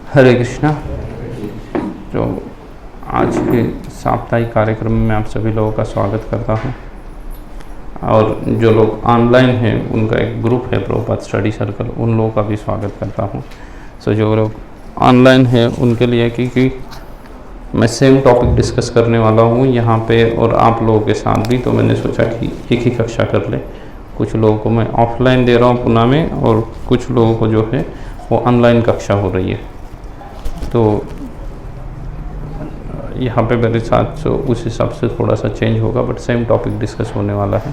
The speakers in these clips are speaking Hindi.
हरे कृष्णा। तो आज के साप्ताहिक कार्यक्रम में आप सभी लोगों का स्वागत करता हूं। और जो लोग ऑनलाइन हैं उनका एक ग्रुप है प्रभुपाद स्टडी सर्कल, उन लोगों का भी स्वागत करता हूं। सो जो लोग ऑनलाइन हैं उनके लिए क्योंकि मैं सेम टॉपिक डिस्कस करने वाला हूं यहाँ पे और आप लोगों के साथ भी, तो मैंने सोचा कि एक ही कक्षा कर ले। कुछ लोगों को मैं ऑफलाइन दे रहा हूँ पुणे में और कुछ लोगों को जो है वो ऑनलाइन कक्षा हो रही है। तो यहाँ पे मेरे साथ तो उस हिसाब से थोड़ा सा चेंज होगा, बट सेम टॉपिक डिस्कस होने वाला है।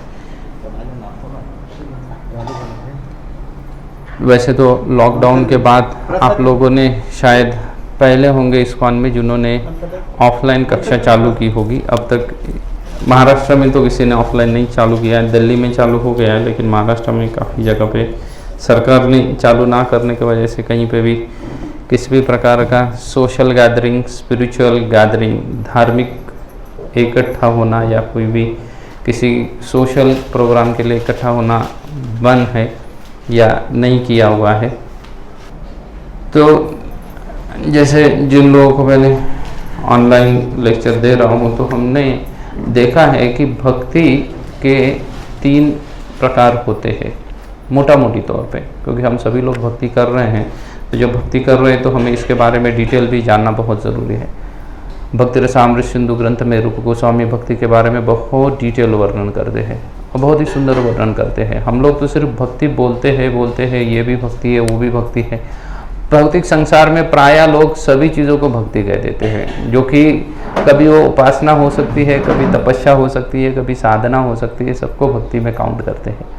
वैसे तो लॉकडाउन के बाद आप लोगों ने शायद पहले होंगे इस्कॉन में जिन्होंने ऑफलाइन कक्षा चालू की होगी। अब तक महाराष्ट्र में तो किसी ने ऑफलाइन नहीं चालू किया है, दिल्ली में चालू हो गया है, लेकिन महाराष्ट्र में काफ़ी जगह पे सरकार ने चालू ना करने की वजह से कहीं पे भी किसी भी प्रकार का सोशल गैदरिंग, स्पिरिचुअल गैदरिंग, धार्मिक इकट्ठा होना या कोई भी किसी सोशल प्रोग्राम के लिए इकट्ठा होना बंद है या नहीं किया हुआ है। तो जैसे जिन लोगों को मैंने ऑनलाइन लेक्चर दे रहा हूँ, तो हमने देखा है कि भक्ति के 3 प्रकार होते हैं मोटा मोटी तौर पे, क्योंकि हम सभी लोग भक्ति कर रहे हैं। तो जब भक्ति कर रहे हैं तो हमें इसके बारे में डिटेल भी जानना बहुत ज़रूरी है। भक्ति रसामृत सिंधु ग्रंथ में रूप गोस्वामी भक्ति के बारे में बहुत डिटेल वर्णन करते हैं और बहुत ही सुंदर वर्णन करते हैं। हम लोग तो सिर्फ भक्ति बोलते हैं, ये भी भक्ति है, वो भी भक्ति है। भौतिक संसार में प्रायः लोग सभी चीज़ों को भक्ति कह देते हैं, जो कि कभी वो उपासना हो सकती है, कभी तपस्या हो सकती है, कभी साधना हो सकती है, सबको भक्ति में काउंट करते हैं।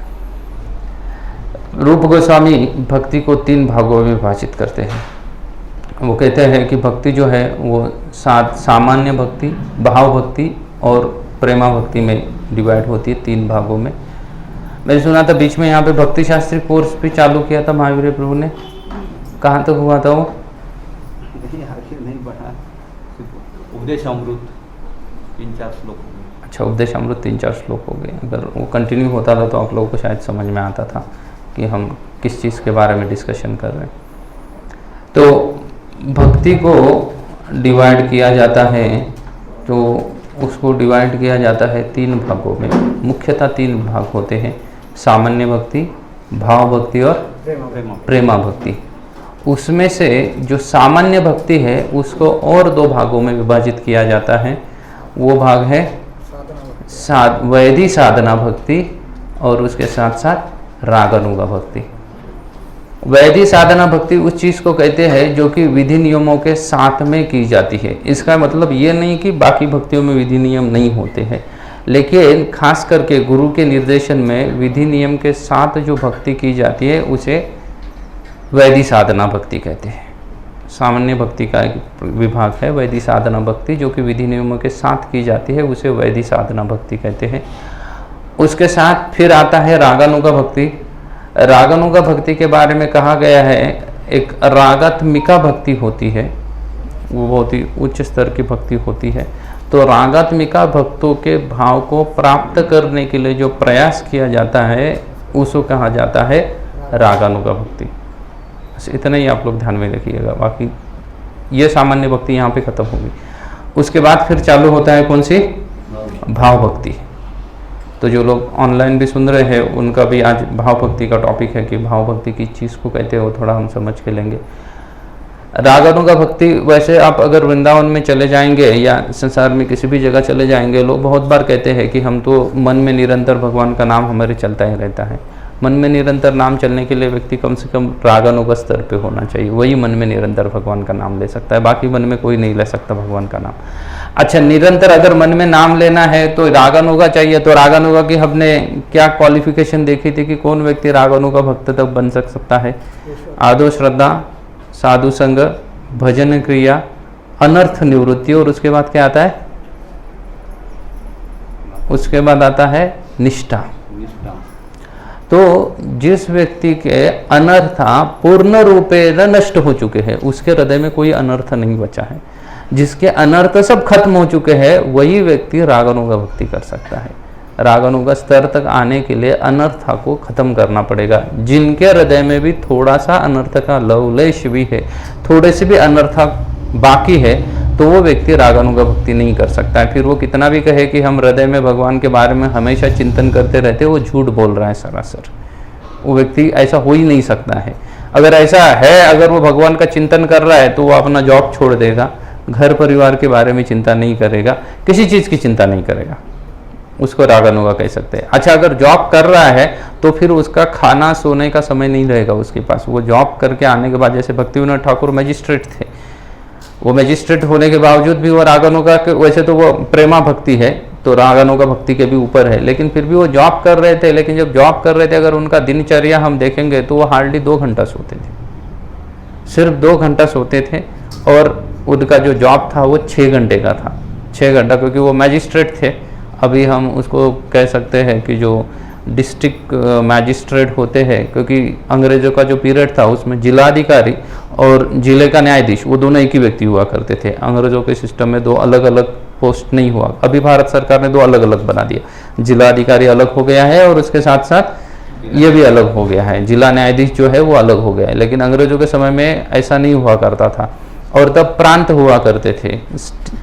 रूप गोस्वामी भक्ति को 3 भागों में विभाजित करते हैं। वो कहते हैं कि भक्ति जो है वो सामान्य भक्ति, भाव भक्ति और प्रेमा भक्ति में डिवाइड होती है 3 भागों में। मैंने सुना था बीच में यहाँ पे भक्ति शास्त्री कोर्स भी चालू किया था महावीर प्रभु ने। कहाँ तक हुआ था वो? नहीं बढ़ा। उपदेश अमृत 3-4 श्लोक हो गए। अच्छा, उपदेश अमृत 3-4 श्लोक हो गए। अगर वो कंटिन्यू होता था तो आप लोगों को शायद समझ में आता था कि हम किस चीज़ के बारे में डिस्कशन कर रहे हैं। तो भक्ति को डिवाइड किया जाता है, तो उसको डिवाइड किया जाता है 3 भागों में। मुख्यतः 3 भाग होते हैं, सामान्य भक्ति, भाव भक्ति और प्रेमा भक्ति। उसमें से जो सामान्य भक्ति है उसको और 2 भागों में विभाजित किया जाता है। वो भाग है वैधि साधना भक्ति और उसके साथ साथ रागानुगा भक्ति। वैधि साधना भक्ति उस चीज़ को कहते हैं जो कि विधि नियमों के साथ में की जाती है। इसका मतलब ये नहीं कि बाकी भक्तियों में विधि नियम नहीं होते हैं, लेकिन खास करके गुरु के निर्देशन में विधि नियम के साथ जो भक्ति की जाती है उसे वैधि साधना भक्ति कहते हैं। सामान्य भक्ति का एक विभाग है वैधि साधना भक्ति, जो कि विधि नियमों के साथ की जाती है, उसे वैधि साधना भक्ति कहते हैं। उसके साथ फिर आता है रागानुगा भक्ति। रागानुगा भक्ति के बारे में कहा गया है, एक रागात्मिका भक्ति होती है, वो बहुत ही उच्च स्तर की भक्ति होती है। तो रागात्मिका भक्तों के भाव को प्राप्त करने के लिए जो प्रयास किया जाता है उसको कहा जाता है रागानुगा भक्ति। बस इतना ही आप लोग ध्यान में रखिएगा, बाकी ये सामान्य भक्ति यहाँ पे खत्म होगी। उसके बाद फिर चालू होता है कौन सी? भाव भक्ति। तो जो लोग ऑनलाइन भी सुन रहे हैं उनका भी आज भाव भक्ति का टॉपिक है कि भाव भक्ति किस चीज़ को कहते हैं, वो थोड़ा हम समझ के लेंगे। रागानुगा भक्ति, वैसे आप अगर वृंदावन में चले जाएंगे या संसार में किसी भी जगह चले जाएंगे, लोग बहुत बार कहते हैं कि हम तो मन में निरंतर भगवान का नाम हमारे चलता ही रहता है। मन में निरंतर नाम चलने के लिए व्यक्ति कम से कम रागानुगा स्तर पे होना चाहिए, वही मन में निरंतर भगवान का नाम ले सकता है, बाकी मन में कोई नहीं ले सकता भगवान का नाम। अच्छा, निरंतर अगर मन में नाम लेना है तो रागानुगा चाहिए। तो रागानुगा की हमने क्या क्वालिफिकेशन देखी थी कि कौन व्यक्ति रागानुगा भक्त तक बन सकता है? आदो श्रद्धा, साधु संग, भजन क्रिया, अनर्थ निवृत्ति, और उसके बाद क्या आता है? उसके बाद आता है निष्ठा। तो जिस व्यक्ति के अनर्था पूर्ण रूपेण नष्ट हो चुके हैं, उसके हृदय में कोई अनर्थ नहीं बचा है, जिसके अनर्थ सब खत्म हो चुके हैं, वही व्यक्ति रागानुगा भक्ति कर सकता है। रागानुगा स्तर तक आने के लिए अनर्था को खत्म करना पड़ेगा। जिनके हृदय में भी थोड़ा सा अनर्थ का लवलेश भी है, थोड़े से भी अनर्था बाकी है, तो वो व्यक्ति रागानुगा भक्ति नहीं कर सकता है। फिर वो कितना भी कहे कि हम हृदय में भगवान के बारे में हमेशा चिंतन करते रहते, वो झूठ बोल रहा है सरासर। वो व्यक्ति ऐसा हो ही नहीं सकता है। अगर ऐसा है, अगर वो भगवान का चिंतन कर रहा है तो वो अपना जॉब छोड़ देगा, घर परिवार के बारे में चिंता नहीं करेगा, किसी चीज़ की चिंता नहीं करेगा, उसको रागानुगा कह सकते हैं। अच्छा, अगर जॉब कर रहा है तो फिर उसका खाना सोने का समय नहीं रहेगा उसके पास। वो जॉब करके आने के बाद, जैसे भक्तिविनोद ठाकुर मैजिस्ट्रेट थे, वो मैजिस्ट्रेट होने के बावजूद भी वो रागानुगा के, वैसे तो वो प्रेमा भक्ति है तो रागानुगा भक्ति के भी ऊपर है, लेकिन फिर भी वो जॉब कर रहे थे। लेकिन जब जॉब कर रहे थे, अगर उनका दिनचर्या हम देखेंगे तो वो हार्डली 2 घंटा सोते थे, सिर्फ 2 घंटा सोते थे। और उनका जो जॉब था वो 6 घंटे का था, 6 घंटा, क्योंकि वो मैजिस्ट्रेट थे। अभी हम उसको कह सकते हैं कि जो डिस्ट्रिक्ट मैजिस्ट्रेट होते हैं, क्योंकि अंग्रेज़ों का जो पीरियड था उसमें जिलाधिकारी और जिले का न्यायाधीश वो दोनों एक ही व्यक्ति हुआ करते थे। अंग्रेज़ों के सिस्टम में 2 अलग अलग पोस्ट नहीं हुआ। अभी भारत सरकार ने 2 अलग अलग बना दिया, जिलाधिकारी अलग हो गया है और उसके साथ साथ ये भी अलग हो गया है, जिला न्यायाधीश जो है वो अलग हो गया है। लेकिन अंग्रेज़ों के समय में ऐसा नहीं हुआ करता था। और तब प्रांत हुआ करते थे,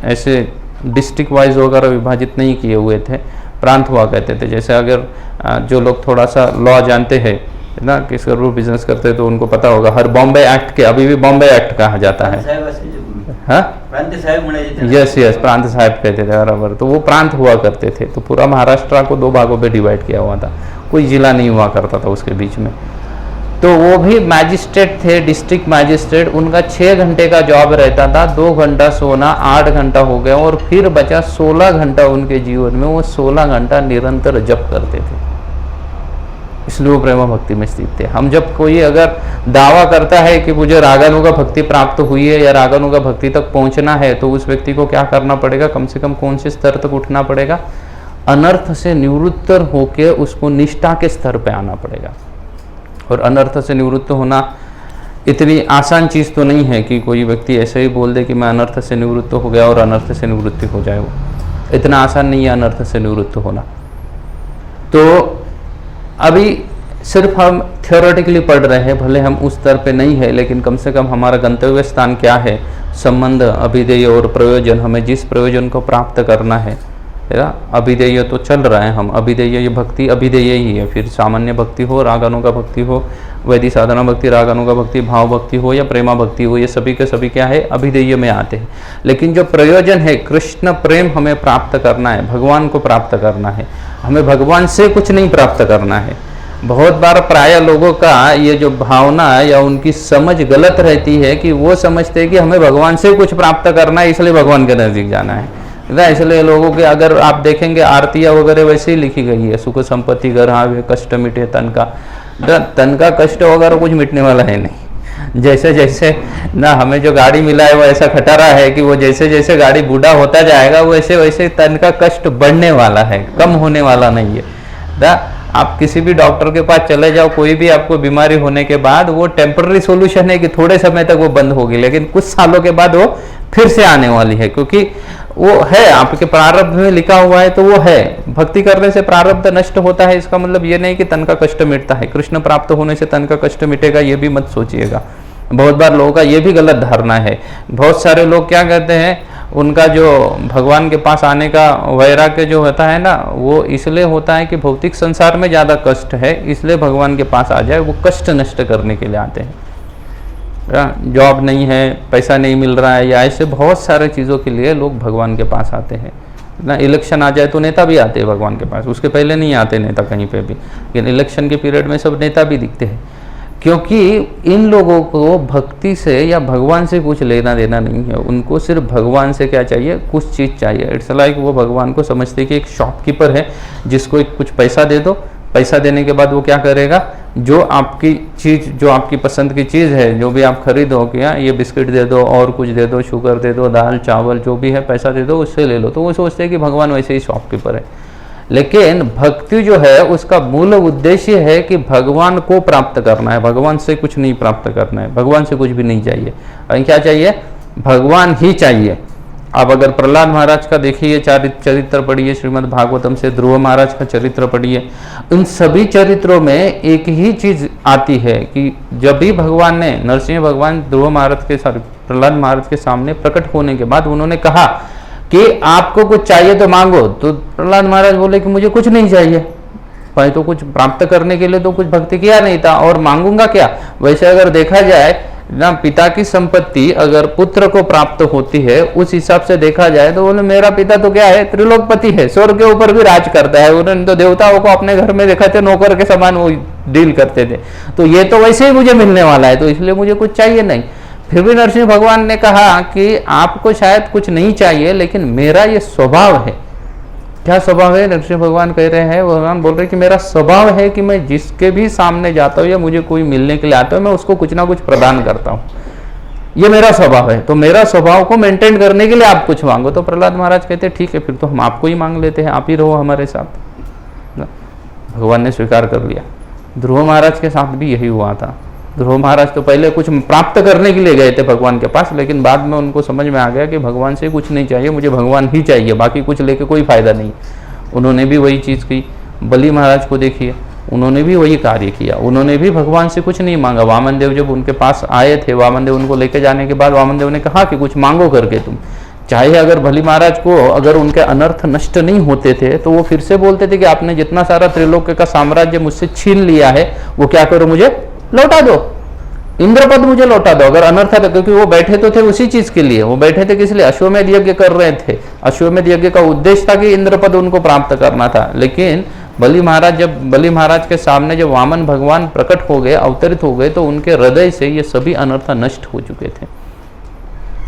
ऐसे डिस्ट्रिक्ट वाइज वगैरह विभाजित नहीं किए हुए थे, प्रांत हुआ करते थे। जैसे अगर जो लोग थोड़ा सा लॉ जानते हैं ना, किस करोड़ बिजनेस करते हैं तो उनको पता होगा, हर बॉम्बे एक्ट के, अभी भी बॉम्बे एक्ट कहा जाता है, हाँ, यस यस, प्रांत साहिब कहते थे बराबर। तो वो प्रांत हुआ करते थे, तो पूरा महाराष्ट्र को 2 भागों में डिवाइड किया हुआ था, कोई जिला नहीं हुआ करता था उसके बीच में। तो वो भी मैजिस्ट्रेट थे, डिस्ट्रिक्ट मैजिस्ट्रेट। उनका 6 घंटे का जॉब रहता था, 2 घंटा सोना, 8 घंटा हो गया, और फिर बचा 16 घंटा उनके जीवन में। वो 16 घंटा निरंतर जप करते थे, इसलिए वो प्रेमा भक्ति में स्थित थे। हम जब कोई अगर दावा करता है कि मुझे रागानुगा भक्ति प्राप्त हुई है या रागानुगा भक्ति तक पहुंचना है, तो उस व्यक्ति को क्या करना पड़ेगा, कम से कम कौन से स्तर तक उठना पड़ेगा, अनर्थ से निवृत्त होकर उसको निष्ठा के स्तर पे आना पड़ेगा। और अनर्थ से निवृत्त होना इतनी आसान चीज़ तो नहीं है कि कोई व्यक्ति ऐसे ही बोल दे कि मैं अनर्थ से निवृत्त हो गया और अनर्थ से निवृत्ति हो जाए। वो इतना आसान नहीं है अनर्थ से निवृत्त होना। तो अभी सिर्फ हम थियोरेटिकली पढ़ रहे हैं, भले हम उस स्तर पे नहीं है, लेकिन कम से कम हमारा गंतव्य स्थान क्या है, संबंध, अभिधेय और प्रयोजन, हमें जिस प्रयोजन को प्राप्त करना है ना। अभिधेय तो चल रहा है, हम अभिधेय, ये भक्ति अभिधेय ही है, फिर सामान्य भक्ति हो, रागानुगा भक्ति हो, वैदिक साधना भक्ति, रागानुगा भक्ति, भाव भक्ति हो या प्रेमा भक्ति हो, ये सभी के सभी क्या है, अभिधेय में आते हैं। लेकिन जो प्रयोजन है, कृष्ण प्रेम हमें प्राप्त करना है, भगवान को प्राप्त करना है, हमें भगवान से कुछ नहीं प्राप्त करना है। बहुत बार प्राय लोगों का ये जो भावना या उनकी समझ गलत रहती है कि वो समझते हैं कि हमें भगवान से कुछ प्राप्त करना है, इसलिए भगवान के नज़दीक जाना है ना। इसलिए लोगों के, अगर आप देखेंगे आरतियाँ वगैरह वैसे ही लिखी गई है, सुख संपत्ति घर आवे, कष्ट मिटे तन का। तन का कष्ट वगैरह कुछ मिटने वाला है नहीं। जैसे जैसे ना हमें जो गाड़ी मिला है वो ऐसा खटारा है कि वो जैसे जैसे गाड़ी बूढ़ा होता जाएगा वैसे वैसे तन का कष्ट बढ़ने वाला है, कम होने वाला नहीं है ना। आप किसी भी डॉक्टर के पास चले जाओ, कोई भी आपको बीमारी होने के बाद वो टेम्पररी सॉल्यूशन है कि थोड़े समय तक वो बंद होगी, लेकिन कुछ सालों के बाद वो फिर से आने वाली है, क्योंकि वो है आपके प्रारब्ध में लिखा हुआ है। तो वो है, भक्ति करने से प्रारब्ध नष्ट होता है, इसका मतलब ये नहीं कि तन का कष्ट मिटता है। कृष्ण प्राप्त होने से तन का कष्ट मिटेगा, ये भी मत सोचिएगा। बहुत बार लोगों का ये भी गलत धारणा है। बहुत सारे लोग क्या कहते हैं, उनका जो भगवान के पास आने का वैराग्य जो होता है ना, वो इसलिए होता है कि भौतिक संसार में ज़्यादा कष्ट है, इसलिए भगवान के पास आ जाए। वो कष्ट नष्ट करने के लिए आते हैं। जॉब नहीं है, पैसा नहीं मिल रहा है, या ऐसे बहुत सारे चीज़ों के लिए लोग भगवान के पास आते हैं ना। इलेक्शन आ जाए तो नेता भी आते हैं भगवान के पास, उसके पहले नहीं आते नेता कहीं पे भी, लेकिन इलेक्शन के पीरियड में सब नेता भी दिखते हैं, क्योंकि इन लोगों को भक्ति से या भगवान से कुछ लेना देना नहीं है। उनको सिर्फ भगवान से क्या चाहिए, कुछ चीज़ चाहिए। इट्स लाइक वो भगवान को समझते हैं कि एक शॉपकीपर है जिसको एक कुछ पैसा दे दो, पैसा देने के बाद वो क्या करेगा, जो आपकी चीज़, जो आपकी पसंद की चीज़ है, जो भी आप खरीदो, क्या ये बिस्किट दे दो और कुछ दे दो, शुगर दे दो, दाल चावल जो भी है, पैसा दे दो, उससे ले लो। तो वो सोचते हैं कि भगवान वैसे ही शॉपकीपर है। लेकिन भक्ति जो है उसका मूल उद्देश्य है कि भगवान को प्राप्त करना है, भगवान से कुछ नहीं प्राप्त करना है, भगवान से कुछ भी नहीं चाहिए। और क्या चाहिए, भगवान ही चाहिए। अब अगर प्रहलाद महाराज का देखिए चरित्र पढ़िए, श्रीमद् भागवतम से ध्रुव महाराज का चरित्र पढ़िए, उन सभी चरित्रों में एक ही चीज आती है कि जब भी भगवान ने, नरसिंह भगवान ध्रुव महाराज के प्रहलाद महाराज के सामने प्रकट होने के बाद उन्होंने कहा कि आपको कुछ चाहिए तो मांगो, तो प्रहलाद महाराज बोले कि मुझे कुछ नहीं चाहिए, भाई तो कुछ प्राप्त करने के लिए तो कुछ भक्ति किया नहीं था और मांगूंगा क्या। वैसे अगर देखा जाए ना, पिता की संपत्ति अगर पुत्र को प्राप्त होती है उस हिसाब से देखा जाए तो बोले मेरा पिता तो क्या है, त्रिलोकपति है, स्वर्ग के ऊपर भी राज करता है, उन्होंने तो देवताओं को अपने घर में देखा थे, नौकर के समान वो डील करते थे, तो ये तो वैसे ही मुझे मिलने वाला है, तो इसलिए मुझे कुछ चाहिए नहीं। फिर भी नरसिंह भगवान ने कहा कि आपको शायद कुछ नहीं चाहिए, लेकिन मेरा ये स्वभाव है। क्या स्वभाव है? नरसिंह भगवान कह रहे हैं, भगवान बोल रहे हैं कि मेरा स्वभाव है कि मैं जिसके भी सामने जाता हूँ या मुझे कोई मिलने के लिए आता है, मैं उसको कुछ ना कुछ प्रदान करता हूँ, ये मेरा स्वभाव है। तो मेरा स्वभाव को मेंटेन करने के लिए आप कुछ मांगो। तो प्रहलाद महाराज कहते हैं ठीक है, फिर तो हम आपको ही मांग लेते हैं, आप ही रहो हमारे साथ। भगवान ने स्वीकार कर लिया। ध्रुव महाराज के साथ भी यही हुआ था। ध्रुव महाराज तो पहले कुछ प्राप्त करने के लिए गए थे भगवान के पास, लेकिन बाद में उनको समझ में आ गया कि भगवान से कुछ नहीं चाहिए, मुझे भगवान ही चाहिए, बाकी कुछ लेके कोई फायदा नहीं। उन्होंने भी वही चीज़ की। बलि महाराज को देखिए, उन्होंने भी वही कार्य किया, उन्होंने भी भगवान से कुछ नहीं मांगा। वामन देव जब उनके पास आए थे, वामन देव उनको लेके जाने के बाद वामन देव ने कहा कि कुछ मांगो करके तुम। चाहे अगर बलि महाराज को अगर उनके अनर्थ नष्ट नहीं होते थे तो वो फिर से बोलते थे कि आपने जितना सारा त्रिलोक का साम्राज्य मुझसे छीन लिया है वो क्या करो, मुझे लौटा दो, इंद्रपद मुझे लौटा दो। अगर अनर्थ था, क्योंकि वो बैठे तो थे उसी चीज के लिए, वो बैठे थे किस लिए, अश्वमेध यज्ञ कर रहे थे। अश्वमेध यज्ञ का उद्देश्य था कि इंद्रपद उनको प्राप्त करना था। लेकिन बलि महाराज के सामने जब वामन भगवान प्रकट हो गए, अवतरित हो गए, तो उनके हृदय से ये सभी अनर्थ नष्ट हो चुके थे।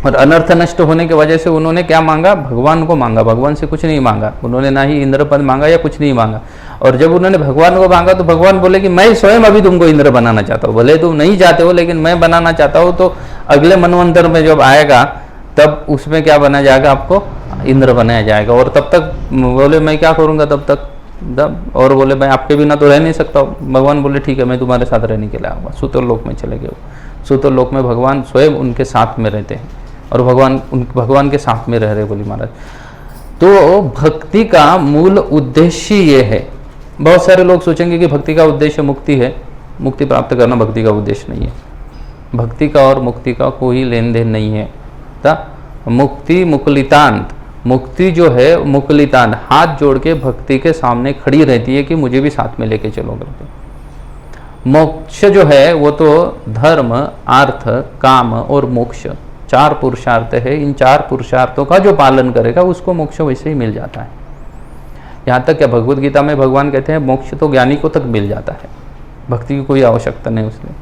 और अनर्थ नष्ट होने की वजह से उन्होंने क्या मांगा, भगवान को मांगा, भगवान से कुछ नहीं मांगा। उन्होंने ना ही इंद्रपद मांगा या कुछ नहीं मांगा। और जब उन्होंने भगवान को मांगा तो भगवान बोले कि मैं स्वयं अभी तुमको इंद्र बनाना चाहता हूँ, भले तुम नहीं चाहते हो लेकिन मैं बनाना चाहता हूँ। तो अगले मनवंतर में जब आएगा तब उसमें क्या बनाया जाएगा, आपको इंद्र बनाया जाएगा। और तब तक बोले मैं क्या करूँगा तब तक, और बोले मैं आपके बिना तो रह नहीं सकता हूँ। भगवान बोले ठीक है, मैं तुम्हारे साथ रहने के लिए आऊँगा। सूतरलोक में चले गए। सूतरलोक में भगवान स्वयं उनके साथ में रहते हैं और भगवान के साथ में रह रहे बलि महाराज। तो भक्ति का मूल उद्देश्य ये है। बहुत सारे लोग सोचेंगे कि भक्ति का उद्देश्य मुक्ति है। मुक्ति प्राप्त करना भक्ति का उद्देश्य नहीं है। भक्ति का और मुक्ति का कोई लेन देन नहीं है। मुक्ति मुकुलितांत, मुक्ति जो है मुकुलितांत, हाथ जोड़ के भक्ति के सामने खड़ी रहती है कि मुझे भी साथ में लेके चलो करके। मोक्ष जो है वो तो धर्म, अर्थ, काम और मोक्ष, 4 पुरुषार्थ है। इन 4 पुरुषार्थों का जो पालन करेगा उसको मोक्ष वैसे ही मिल जाता है। यहाँ तक क्या भगवत गीता में भगवान कहते हैं मोक्ष तो ज्ञानी को तक मिल जाता है, भक्ति की कोई आवश्यकता नहीं उसमें।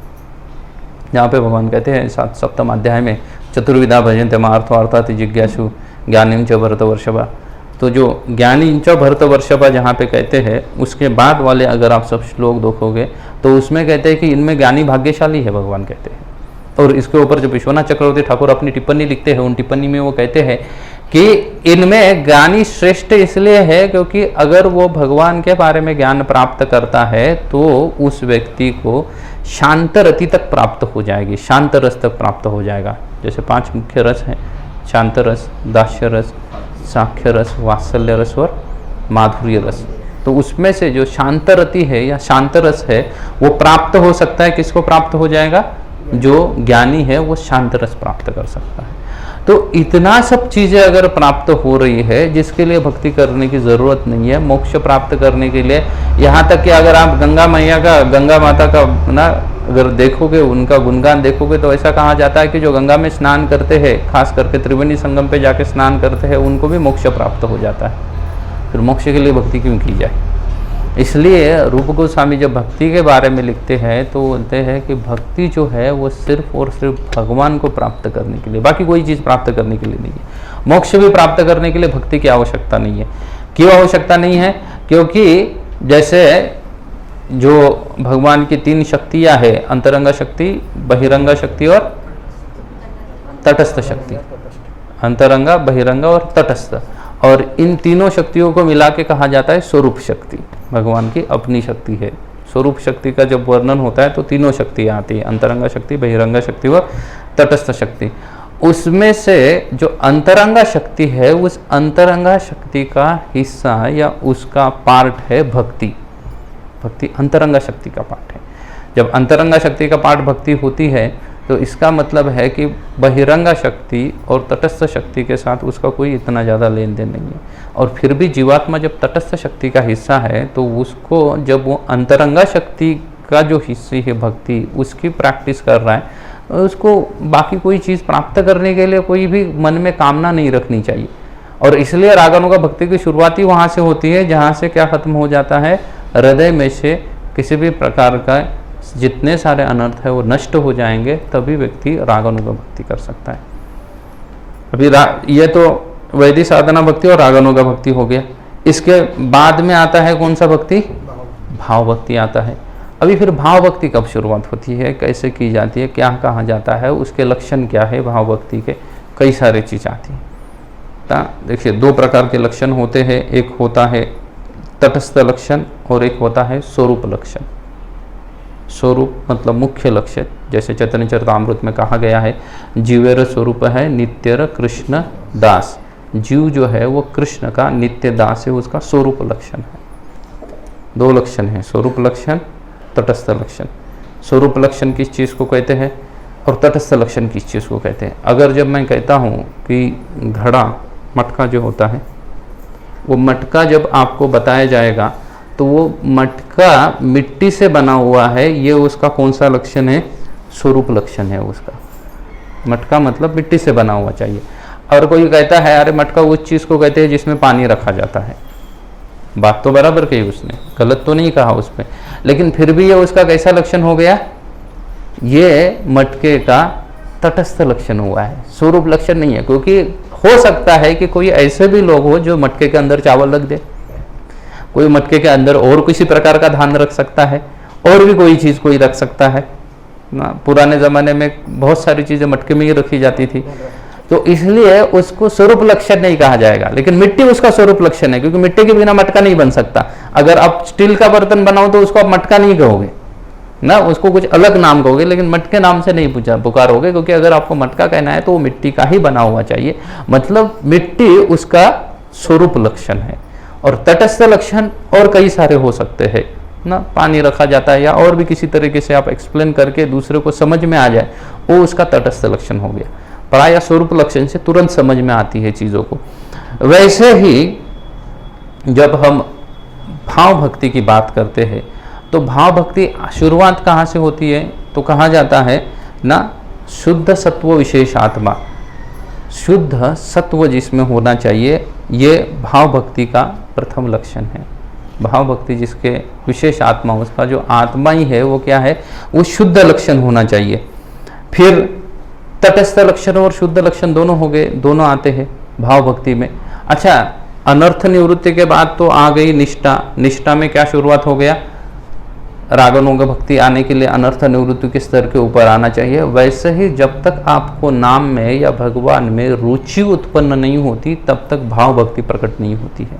यहाँ पे भगवान कहते हैं 7वें अध्याय में चतुर्विधा भजन्ते मार्थार्थाति जिज्ञासु ज्ञानीं च भरतवर्षभा। तो जो ज्ञानी च भरतवर्षभा जहाँ पे कहते हैं, उसके बाद वाले अगर आप सब श्लोक देखोगे तो उसमें कहते हैं कि इनमें ज्ञानी भाग्यशाली है, भगवान कहते हैं। और इसके ऊपर जब विश्वनाथ चक्रवर्ती ठाकुर अपनी टिप्पणी लिखते हैं, उन टिप्पणी में वो कहते हैं कि इनमें ज्ञानी श्रेष्ठ इसलिए है क्योंकि अगर वो भगवान के बारे में ज्ञान प्राप्त करता है तो उस व्यक्ति को शांत रति तक प्राप्त हो जाएगी, शांत रस तक प्राप्त हो जाएगा। जैसे 5 मुख्य रस हैं, शांत रस, दास्य रस, साख्य रस, वात्सल्य रस और माधुर्य रस। तो उसमें से जो शांत रति है या शांत रस है वो प्राप्त हो सकता है। किसको प्राप्त हो जाएगा? जो ज्ञानी है वो शांत रस प्राप्त कर सकता है। तो इतना सब चीजें अगर प्राप्त हो रही है जिसके लिए भक्ति करने की जरूरत नहीं है, मोक्ष प्राप्त करने के लिए। यहाँ तक कि अगर आप गंगा माता का ना अगर देखोगे, उनका गुणगान देखोगे तो ऐसा कहा जाता है कि जो गंगा में स्नान करते हैं, खास करके त्रिवेणी संगम पे जाके स्नान करते हैं, उनको भी मोक्ष प्राप्त हो जाता है। फिर मोक्ष के लिए भक्ति क्यों की जाए? इसलिए रूप गोस्वामी जब भक्ति के बारे में लिखते हैं तो बोलते हैं कि भक्ति जो है वो सिर्फ और सिर्फ भगवान को प्राप्त करने के लिए, बाकी कोई चीज़ प्राप्त करने के लिए नहीं है। मोक्ष भी प्राप्त करने के लिए भक्ति की आवश्यकता नहीं है। क्यों आवश्यकता नहीं है? क्योंकि जैसे जो भगवान की 3 शक्तियाँ हैं, अंतरंगा शक्ति, बहिरंगा शक्ति और तटस्थ शक्ति। अंतरंगा, बहिरंगा और तटस्थ, और इन तीनों शक्तियों को मिला के कहा जाता है स्वरूप शक्ति। भगवान की अपनी शक्ति है। स्वरूप शक्ति का जब वर्णन होता है तो तीनों शक्तियाँ आती है, अंतरंगा शक्ति, बहिरंगा शक्ति और तटस्थ शक्ति। उसमें से जो अंतरंगा शक्ति है, उस अंतरंगा शक्ति का हिस्सा या उसका पार्ट है भक्ति। भक्ति अंतरंगा शक्ति का पार्ट है। जब अंतरंगा शक्ति का पार्ट भक्ति होती है तो इसका मतलब है कि बहिरंगा शक्ति और तटस्थ शक्ति के साथ उसका कोई इतना ज़्यादा लेन देन नहीं है। और फिर भी जीवात्मा जब तटस्थ शक्ति का हिस्सा है तो उसको जब वो अंतरंगा शक्ति का जो हिस्से है भक्ति, उसकी प्रैक्टिस कर रहा है, उसको बाकी कोई चीज़ प्राप्त करने के लिए कोई भी मन में कामना नहीं रखनी चाहिए। और इसलिए रागानुगा भक्ति की शुरुआत ही वहाँ से होती है जहाँ से क्या खत्म हो जाता है, हृदय में से किसी भी प्रकार का जितने सारे अनर्थ है वो नष्ट हो जाएंगे, तभी व्यक्ति रागानुगा भक्ति कर सकता है। अभी ये तो वैदिक साधना भक्ति और रागानुगा भक्ति हो गया। इसके बाद में आता है कौन सा भक्ति? भाव भक्ति आता है। अभी फिर भाव भक्ति कब शुरुआत होती है, कैसे की जाती है, क्या कहा जाता है, उसके लक्षण क्या है भाव भक्ति के, कई सारे चीज़ आती हैं। देखिए दो प्रकार के लक्षण होते हैं, एक होता है तटस्थ लक्षण और एक होता है स्वरूप लक्षण। स्वरूप मतलब मुख्य लक्ष्य, जैसे चैतन्य चरितामृत में कहा गया है, जीवेर स्वरूप है नित्यर कृष्ण दास। जीव जो है वो कृष्ण का नित्य दास है, उसका स्वरूप लक्षण है। दो लक्षण है, स्वरूप लक्षण, तटस्थ लक्षण। स्वरूप लक्षण किस चीज़ को कहते हैं और तटस्थ लक्षण किस चीज़ को कहते हैं? अगर जब मैं कहता हूँ कि घड़ा, मटका जो होता है, वो मटका जब आपको बताया जाएगा तो वो मटका मिट्टी से बना हुआ है, ये उसका कौन सा लक्षण है? स्वरूप लक्षण है उसका। मटका मतलब मिट्टी से बना हुआ चाहिए। और कोई कहता है अरे मटका उस चीज़ को कहते हैं जिसमें पानी रखा जाता है। बात तो बराबर कही उसने, गलत तो नहीं कहा उस पर, लेकिन फिर भी ये उसका कैसा लक्षण हो गया? ये मटके का तटस्थ लक्षण हुआ है, स्वरूप लक्षण नहीं है। क्योंकि हो सकता है कि कोई ऐसे भी लोग हो जो मटके के अंदर चावल रख दे, कोई मटके के अंदर और किसी प्रकार का धान रख सकता है, और भी कोई चीज़ कोई रख सकता है ना। पुराने ज़माने में बहुत सारी चीज़ें मटके में ही रखी जाती थी, तो इसलिए उसको स्वरूप लक्षण नहीं कहा जाएगा। लेकिन मिट्टी उसका स्वरूप लक्षण है, क्योंकि मिट्टी के बिना मटका नहीं बन सकता। अगर आप स्टील का बर्तन बनाओ तो उसको आप मटका नहीं कहोगे ना, उसको कुछ अलग नाम कहोगे, लेकिन मटके नाम से नहीं पुकारोगे, क्योंकि अगर आपको मटका कहना है तो वो मिट्टी का ही बना हुआ चाहिए। मतलब मिट्टी उसका स्वरूप लक्षण है। और तटस्थ लक्षण और कई सारे हो सकते हैं ना, पानी रखा जाता है या और भी किसी तरीके से आप एक्सप्लेन करके दूसरे को समझ में आ जाए, वो उसका तटस्थ लक्षण हो गया। प्राय स्वरूप लक्षण से तुरंत समझ में आती है चीज़ों को। वैसे ही जब हम भाव भक्ति की बात करते हैं तो भाव भक्ति शुरुआत कहाँ से होती है? तो कहा जाता है ना, शुद्ध सत्व विशेष आत्मा, शुद्ध सत्व जिसमें होना चाहिए, ये भाव भक्ति का प्रथम लक्षण है। भाव भक्ति जिसके विशेष आत्मा, उसका जो आत्मा ही है वो क्या है? वो शुद्ध लक्षण होना चाहिए। फिर तटस्थ लक्षण और शुद्ध लक्षण दोनों हो गए, दोनों आते हैं भाव भक्ति में। अच्छा, अनर्थ निवृत्ति के बाद तो आ गई निष्ठा। निष्ठा में क्या शुरुआत हो गया? रागानुगा भक्ति आने के लिए अनर्थ निवृत्ति के स्तर के ऊपर आना चाहिए। वैसे ही जब तक आपको नाम में या भगवान में रुचि उत्पन्न नहीं होती, तब तक भाव भक्ति प्रकट नहीं होती है।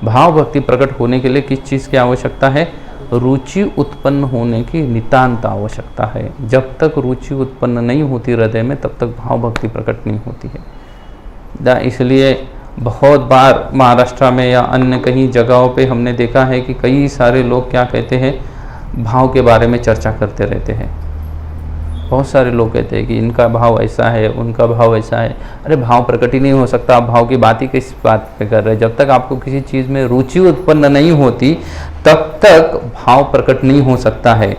भाव भक्ति प्रकट होने के लिए किस चीज़ की आवश्यकता है? रुचि उत्पन्न होने की नितांत आवश्यकता है। जब तक रुचि उत्पन्न नहीं होती हृदय में, तब तक भाव भक्ति प्रकट नहीं होती है। इसलिए बहुत बार महाराष्ट्र में या अन्य कहीं जगहों पे हमने देखा है कि कई सारे लोग क्या कहते हैं, भाव के बारे में चर्चा करते रहते हैं। बहुत सारे लोग कहते हैं कि इनका भाव ऐसा है, उनका भाव ऐसा है। अरे भाव प्रकट ही नहीं हो सकता, आप भाव की बात ही किस बात पे कर रहे हैं? जब तक आपको किसी चीज़ में रुचि उत्पन्न नहीं होती, तब तक भाव प्रकट नहीं हो सकता है।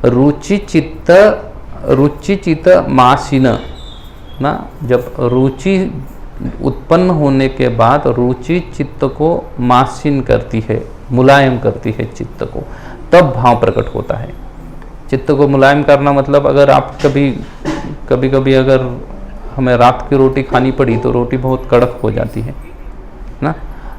रुचि चित्त मासीन ना, जब रुचि उत्पन्न होने के बाद रुचि चित्त को मासीन करती है, मुलायम करती है चित्त को, तब भाव प्रकट होता है। चित्त को मुलायम करना मतलब, अगर आप कभी अगर हमें रात की रोटी खानी पड़ी तो रोटी बहुत कड़क हो जाती है ना।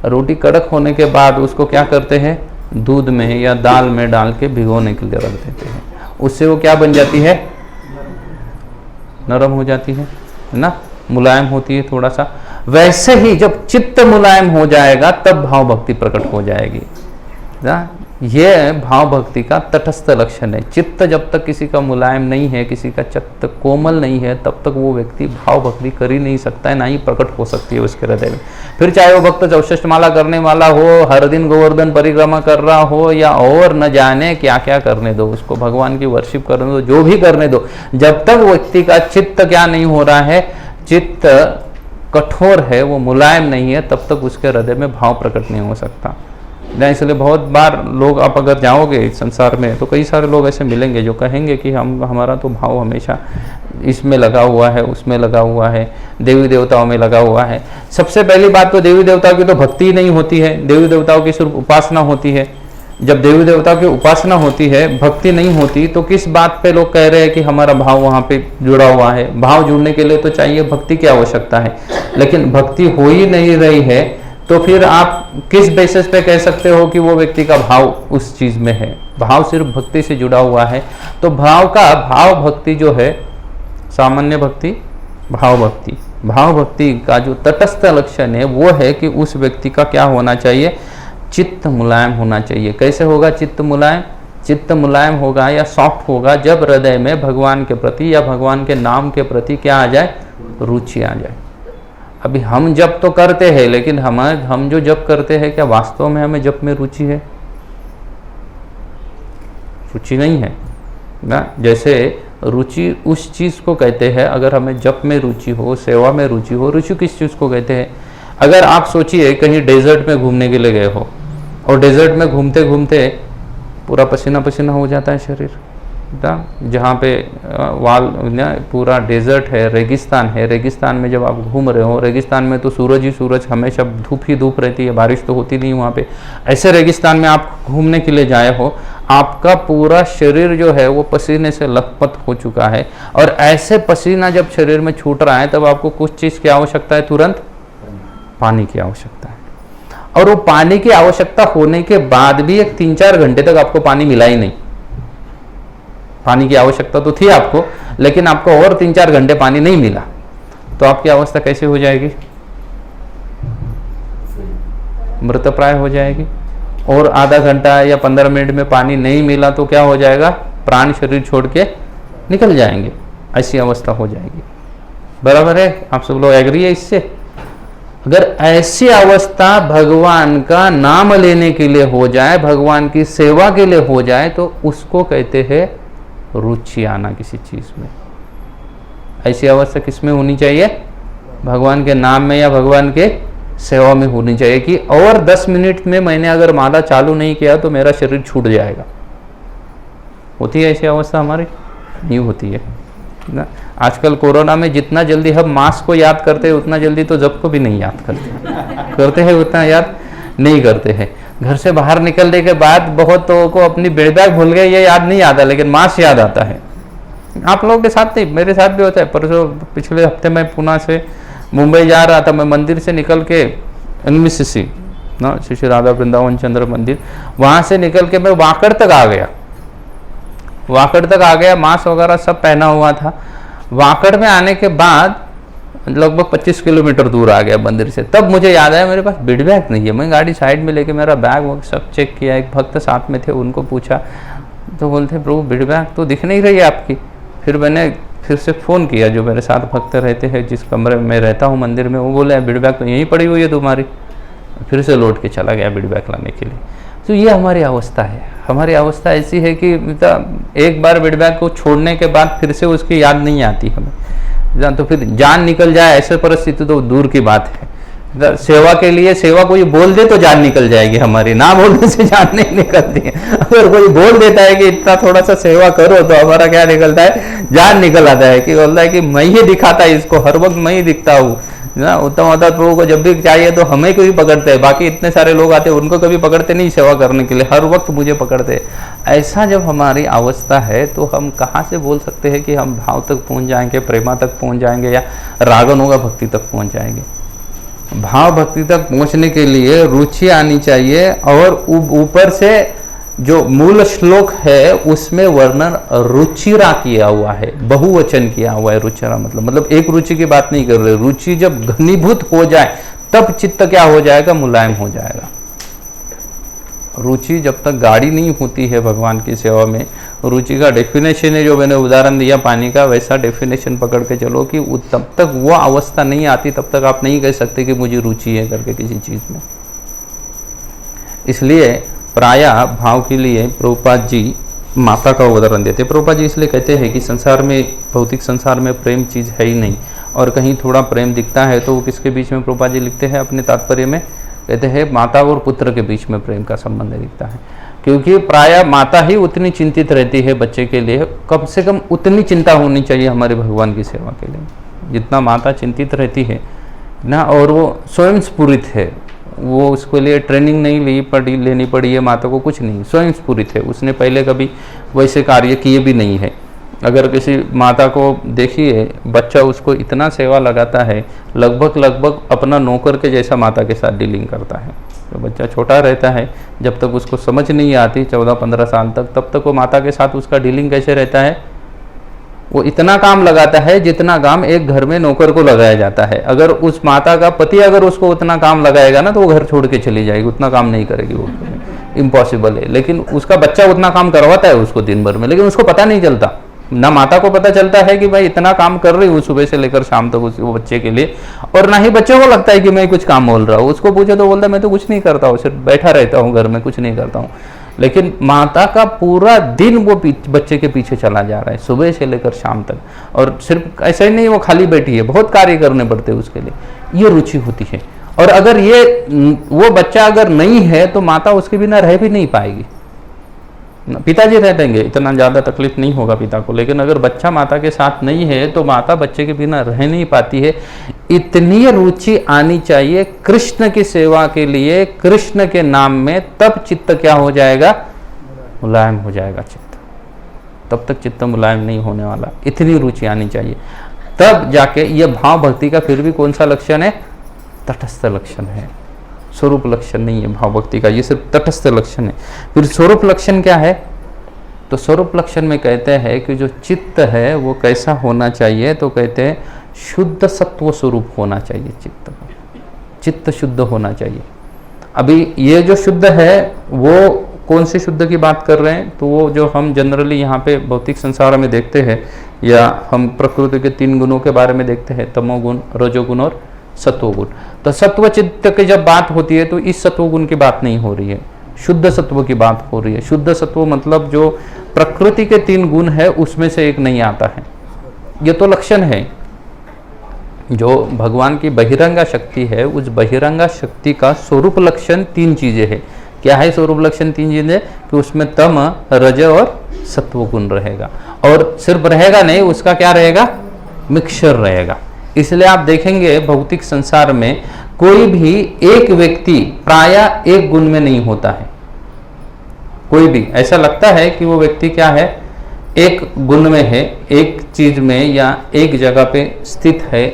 रोटी कड़क होने के बाद उसको क्या करते हैं? दूध में या दाल में डाल के भिगोने के लिए रख देते हैं। उससे वो क्या बन जाती है? नरम हो जाती है ना, मुलायम होती है थोड़ा सा। वैसे ही जब चित्त मुलायम हो जाएगा तब भाव भक्ति प्रकट हो जाएगी ना। यह भाव भक्ति का तटस्थ लक्षण है। चित्त जब तक किसी का मुलायम नहीं है, किसी का चित्त कोमल नहीं है, तब तक वो व्यक्ति भाव भक्ति कर ही नहीं सकता है, ना ही प्रकट हो सकती है उसके हृदय में। फिर चाहे वो भक्त 64 माला करने वाला हो, हर दिन गोवर्धन परिक्रमा कर रहा हो, या और न जाने क्या क्या करने दो, उसको भगवान की वर्शिप करने दो, जो भी करने दो, जब तक व्यक्ति का चित्त क्या नहीं हो रहा है, चित्त कठोर है, वो मुलायम नहीं है, तब तक उसके हृदय में भाव प्रकट नहीं हो सकता। इसलिए बहुत बार लोग, आप अगर जाओगे इस संसार में तो कई सारे लोग ऐसे मिलेंगे जो कहेंगे कि हमारा तो भाव हमेशा इसमें लगा हुआ है, उसमें लगा हुआ है, देवी देवताओं में लगा हुआ है। सबसे पहली बात तो देवी देवताओं की तो भक्ति ही नहीं होती है, देवी देवताओं की सिर्फ उपासना होती है। जब देवी देवताओं की उपासना होती है, भक्ति नहीं होती, तो किस बात पे लोग कह रहे हैं कि हमारा भाव वहाँ पे जुड़ा हुआ है? भाव जुड़ने के लिए तो चाहिए भक्ति की आवश्यकता है, लेकिन भक्ति हो ही नहीं रही है, तो फिर आप किस बेसिस पे कह सकते हो कि वो व्यक्ति का भाव उस चीज में है? भाव सिर्फ भक्ति से जुड़ा हुआ है। तो भाव भक्ति जो है, सामान्य भक्ति, भाव भक्ति का जो तटस्थ लक्षण है वो है कि उस व्यक्ति का क्या होना चाहिए? चित्त मुलायम होना चाहिए। कैसे होगा चित्त मुलायम? चित्त मुलायम होगा या सॉफ्ट होगा जब हृदय में भगवान के प्रति या भगवान के नाम के प्रति क्या आ जाए? रुचि आ जाए। अभी हम जप तो करते हैं, लेकिन हम जो जप करते हैं, क्या वास्तव में हमें जप में रुचि है? रुचि नहीं है ना। जैसे रुचि उस चीज को कहते हैं, अगर हमें जप में रुचि हो, सेवा में रुचि हो। रुचि किस चीज को कहते हैं? अगर आप सोचिए कहीं डेजर्ट में घूमने के लिए गए हो और डेजर्ट में घूमते घूमते पूरा पसीना पसीना हो जाता है शरीर, जहाँ पे पूरा डेजर्ट है, रेगिस्तान है, रेगिस्तान में जब आप घूम रहे हो, रेगिस्तान में तो सूरज ही सूरज, हमेशा धूप ही धूप रहती है, बारिश तो होती नहीं वहाँ पे। ऐसे रेगिस्तान में आप घूमने के लिए जाए हो, आपका पूरा शरीर जो है वो पसीने से लथपथ हो चुका है, और ऐसे पसीना जब शरीर में छूट रहा है तब आपको कुछ चीज़ की आवश्यकता है, तुरंत पानी की आवश्यकता है। और वो पानी की आवश्यकता होने के बाद भी एक 3-4 घंटे तक आपको पानी मिला ही नहीं। पानी की आवश्यकता तो थी आपको, लेकिन आपको और 3-4 घंटे पानी नहीं मिला, तो आपकी अवस्था कैसे हो जाएगी? मृतप्राय हो जाएगी। और आधा घंटा या 15 मिनट में पानी नहीं मिला तो क्या हो जाएगा? प्राण शरीर छोड़ के निकल जाएंगे, ऐसी अवस्था हो जाएगी। बराबर है? आप सब लोग एग्री है इससे? अगर ऐसी अवस्था भगवान का नाम लेने के लिए हो जाए, भगवान की सेवा के लिए हो जाए, तो उसको कहते हैं रुचि आना किसी चीज में। ऐसी अवस्था किस में होनी चाहिए? भगवान के नाम में या भगवान के सेवा में होनी चाहिए कि और 10 मिनट में मैंने अगर माला चालू नहीं किया तो मेरा शरीर छूट जाएगा। होती है ऐसी अवस्था? हमारी नहीं होती है ना। आजकल कोरोना में जितना जल्दी हम मास्क को याद करते हैं, उतना जल्दी तो जप को भी नहीं याद करते हैं, उतना याद नहीं करते हैं। घर से बाहर निकलने के बाद बहुत लोगों को अपनी बेड बैग भूल गए, ये याद नहीं आता, लेकिन मास्क याद आता है। आप लोगों के साथ नहीं, मेरे साथ भी होता है। परसों पिछले हफ्ते मैं पुणे से मुंबई जा रहा था, मैं मंदिर से निकल के NVCC ना, श्री राधा वृंदावन चंद्र मंदिर, वहाँ से निकल के मैं वाकड़ तक आ गया। मास्क वगैरह सब पहना हुआ था। वाकड़ में आने के बाद लगभग 25 किलोमीटर दूर आ गया मंदिर से। तब मुझे याद आया मेरे पास बिड बैग नहीं है। मैं गाड़ी साइड में लेके मेरा बैग वग सब चेक किया। एक भक्त साथ में थे, उनको पूछा तो बोलते प्रभु बिड बैग तो दिख नहीं रही है आपकी। फिर मैंने फिर से फ़ोन किया, जो मेरे साथ भक्त रहते हैं, जिस कमरे में मैं रहता हूँ मंदिर में, वो बोले बिड बैग तो यहीं पड़ी हुई है तुम्हारी। फिर से लौट के चला गया बिड बैग लाने के लिए। तो ये हमारी अवस्था है। हमारी अवस्था ऐसी है कि एक बार बिड बैग को छोड़ने के बाद फिर से उसकी याद नहीं आती हमें, तो फिर जान निकल जाए ऐसे परिस्थिति तो दूर की बात है। सेवा के लिए, सेवा कोई बोल दे तो जान निकल जाएगी हमारी, ना बोलने से जान नहीं निकलती है। अगर कोई बोल देता है कि इतना थोड़ा सा सेवा करो तो हमारा क्या निकलता है? जान निकल आता है कि बोलता है कि मैं ही दिखाता है इसको, हर वक्त मैं ही दिखता हूँ ना। उत्तम अवतार प्रभु को जब भी चाहिए तो हमें कभी पकड़ते हैं, बाकी इतने सारे लोग आते हैं उनको कभी पकड़ते नहीं सेवा करने के लिए, हर वक्त मुझे पकड़ते हैं। ऐसा जब हमारी अवस्था है तो हम कहाँ से बोल सकते हैं कि हम भाव तक पहुँच जाएंगे, प्रेमा तक पहुँच जाएंगे, या रागनुगा भक्ति तक पहुँच जाएंगे? भाव भक्ति तक पहुँचने के लिए रुचि आनी चाहिए। और ऊपर से जो मूल श्लोक है उसमें वर्णन रुचिरा किया हुआ है, बहुवचन किया हुआ है। रुचिरा मतलब एक रुचि की बात नहीं कर रहे। रुचि जब घनीभूत हो जाए तब चित्त क्या हो जाएगा? मुलायम हो जाएगा। रुचि जब तक गाढ़ी नहीं होती है भगवान की सेवा में, रुचि का डेफिनेशन है जो मैंने उदाहरण दिया पानी का, वैसा डेफिनेशन पकड़ के चलो कि तब तक वो अवस्था नहीं आती, तब तक आप नहीं कह सकते कि मुझे रुचि है करके किसी चीज़ में। इसलिए प्रायः भाव के लिए प्रभुपाद जी माता का उदाहरण देते। प्रभुपाद जी इसलिए कहते हैं कि संसार में, भौतिक संसार में प्रेम चीज़ है ही नहीं, और कहीं थोड़ा प्रेम दिखता है तो वो किसके बीच में, प्रभुपाद जी लिखते हैं अपने तात्पर्य में, कहते हैं माता और पुत्र के बीच में प्रेम का संबंध दिखता है। क्योंकि प्रायः माता ही उतनी चिंतित रहती है बच्चे के लिए, कम से कम उतनी चिंता होनी चाहिए हमारे भगवान की सेवा के लिए जितना माता चिंतित रहती है ना। और वो स्वयं स्फुरित है, वो उसके लिए ट्रेनिंग नहीं लेनी पड़ी है माता को, कुछ नहीं, स्वयं स्फुरित है, उसने पहले कभी वैसे कार्य किए भी नहीं है। अगर किसी माता को देखिए, बच्चा उसको इतना सेवा लगाता है, लगभग अपना नौकर के जैसा माता के साथ डीलिंग करता है। तो बच्चा छोटा रहता है, जब तक उसको समझ नहीं आती 14-15 साल तक, तब तक वो माता के साथ उसका डीलिंग कैसे रहता है, वो इतना काम लगाता है जितना काम एक घर में नौकर को लगाया जाता है। अगर उस माता का पति अगर उसको उतना काम लगाएगा ना तो वो घर छोड़ के चली जाएगी, उतना काम नहीं करेगी, वो इम्पॉसिबल है। लेकिन उसका बच्चा उतना काम करवाता है उसको दिन भर में, लेकिन उसको पता नहीं चलता, ना माता को पता चलता है कि भाई इतना काम कर रही हूँ सुबह से लेकर शाम तक वो बच्चे के लिए, और ना ही बच्चे को लगता है कि मैं कुछ काम बोल रहा हूँ। उसको पूछे तो बोलता है मैं तो कुछ नहीं करता हूँ, सिर्फ बैठा रहता हूँ घर में, कुछ नहीं करता हूँ। लेकिन माता का पूरा दिन वो बच्चे के पीछे चला जा रहा है सुबह से लेकर शाम तक, और सिर्फ ऐसा ही नहीं वो खाली बैठी है, बहुत कार्य करने पड़ते हैं उसके लिए, ये रुचि होती है। और अगर ये वो बच्चा अगर नहीं है तो माता उसके बिना रह भी नहीं पाएगी। पिताजी रह देंगे, इतना ज़्यादा तकलीफ नहीं होगा पिता को, लेकिन अगर बच्चा माता के साथ नहीं है तो माता बच्चे के बिना रह नहीं पाती है। इतनी रुचि आनी चाहिए कृष्ण की सेवा के लिए, कृष्ण के नाम में, तब चित्त क्या हो जाएगा, मुलायम हो जाएगा चित्त। तब तक चित्त मुलायम नहीं होने वाला, इतनी रुचि आनी चाहिए, तब जाके ये भाव भक्ति का फिर भी कौन सा लक्षण है, तटस्थ लक्षण है, स्वरूप लक्षण नहीं है भाव भक्ति का, ये सिर्फ तटस्थ लक्षण है। फिर स्वरूप लक्षण क्या है, तो स्वरूप लक्षण में कहते हैं कि जो चित्त है वो कैसा होना चाहिए, तो कहते हैं शुद्ध सत्व स्वरूप होना चाहिए चित्त का, चित्त शुद्ध होना चाहिए। अभी ये जो शुद्ध है वो कौन से शुद्ध की बात कर रहे हैं, तो वो जो हम जनरली यहाँ पे भौतिक संसार में देखते हैं, या हम प्रकृति के 3 गुणों के बारे में देखते हैं, तमोगुण, रजोगुण और सत्वगुण। तो सत्व चित्त की जब बात होती है तो इस सत्वगुण की बात नहीं हो रही है, शुद्ध सत्व की बात हो रही है। शुद्ध सत्व मतलब जो प्रकृति के 3 गुण है उसमें से एक नहीं आता है, ये तो लक्षण है। जो भगवान की बहिरंगा शक्ति है, उस बहिरंगा शक्ति का स्वरूप लक्षण 3 चीजें हैं। क्या है स्वरूप लक्षण 3 चीजें, कि उसमें तम, रज और सत्व गुण रहेगा, और सिर्फ रहेगा नहीं, उसका क्या रहेगा, मिक्सचर रहेगा। इसलिए आप देखेंगे भौतिक संसार में कोई भी एक व्यक्ति प्रायः एक गुण में नहीं होता है। कोई भी ऐसा लगता है कि वो व्यक्ति क्या है, एक गुण में है, एक चीज में या एक जगह पे स्थित है।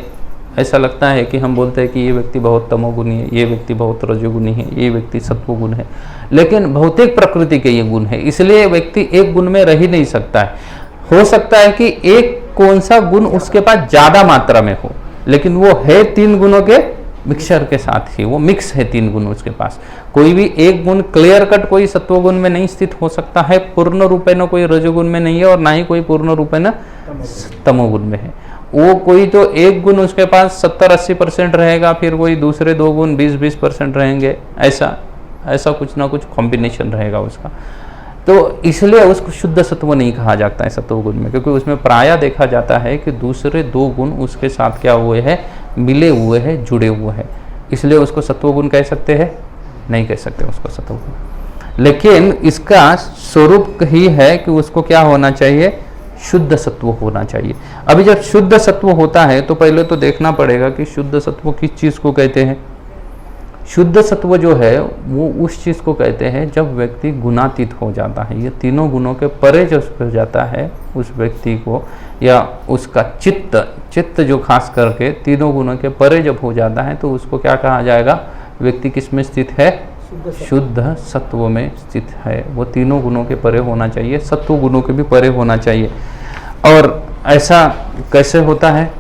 ऐसा लगता है कि हम बोलते हैं कि ये व्यक्ति बहुत तमोगुणी है, ये व्यक्ति बहुत रजोगुणी है, ये व्यक्ति सत्वगुण है, लेकिन भौतिक प्रकृति के ये गुण है, इसलिए व्यक्ति एक गुण में रह ही नहीं सकता है। हो सकता है कि एक कौन सा गुण उसके पास ज्यादा मात्रा में हो, लेकिन वो है 3 गुणों के मिक्सचर के साथ ही, वो मिक्स है 3 गुण उसके पास। कोई भी एक गुण क्लियर कट कोई सत्वगुण में नहीं स्थित हो सकता है, पूर्ण रूपे न कोई रजोगुण में नहीं है, और ना ही कोई पूर्ण रूपे न तमोगुण में है। वो कोई तो एक गुण उसके पास 70-80% रहेगा, फिर कोई दूसरे 2 गुण 20-20% रहेंगे, ऐसा कुछ ना कुछ कॉम्बिनेशन रहेगा उसका। तो इसलिए उसको शुद्ध सत्व नहीं कहा जाता है सत्वगुण में, क्योंकि उसमें प्रायः देखा जाता है कि दूसरे 2 गुण उसके साथ क्या हुए हैं, मिले हुए हैं, जुड़े हुए हैं, इसलिए उसको सत्वगुण कह सकते हैं, नहीं कह सकते उसको सत्वगुण। लेकिन इसका स्वरूप ही है कि उसको क्या होना चाहिए, शुद्ध सत्व होना चाहिए। अभी जब शुद्ध सत्व होता है तो पहले तो देखना पड़ेगा कि शुद्ध सत्व किस चीज को कहते हैं। शुद्ध सत्व जो है वो उस चीज को कहते हैं जब व्यक्ति गुणातीत हो जाता है, ये तीनों गुणों के परे जब हो जाता है उस व्यक्ति को, या उसका चित्त जो खास करके तीनों गुणों के परे जब हो जाता है, तो उसको क्या कहा जाएगा, व्यक्ति किस में स्थित है, शुद्ध सत्व में स्थित है। वो तीनों गुणों के परे होना चाहिए, सत्व गुणों के भी परे होना चाहिए। और ऐसा कैसे होता है,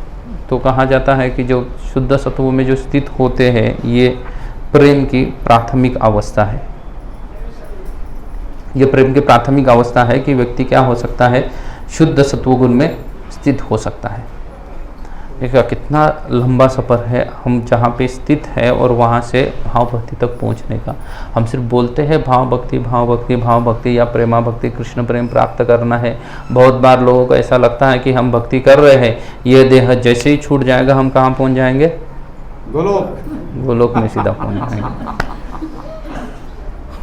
तो कहा जाता है कि जो शुद्ध सत्व में जो स्थित होते हैं, ये प्रेम की प्राथमिक अवस्था है। ये प्रेम की प्राथमिक अवस्था है कि व्यक्ति क्या हो सकता है, शुद्ध सत्वगुण में स्थित हो सकता है। देखिए कितना लंबा सफ़र है हम जहाँ पे स्थित है और वहाँ से भाव भक्ति तक पहुँचने का। हम सिर्फ बोलते हैं भाव भक्ति भाव भक्ति भाव भक्ति या प्रेमा भक्ति, कृष्ण प्रेम प्राप्त करना है। बहुत बार लोगों को ऐसा लगता है कि हम भक्ति कर रहे हैं, ये देह जैसे ही छूट जाएगा हम कहाँ पहुँच जाएंगे, गोलोक में सीधा पहुँच जाएंगे।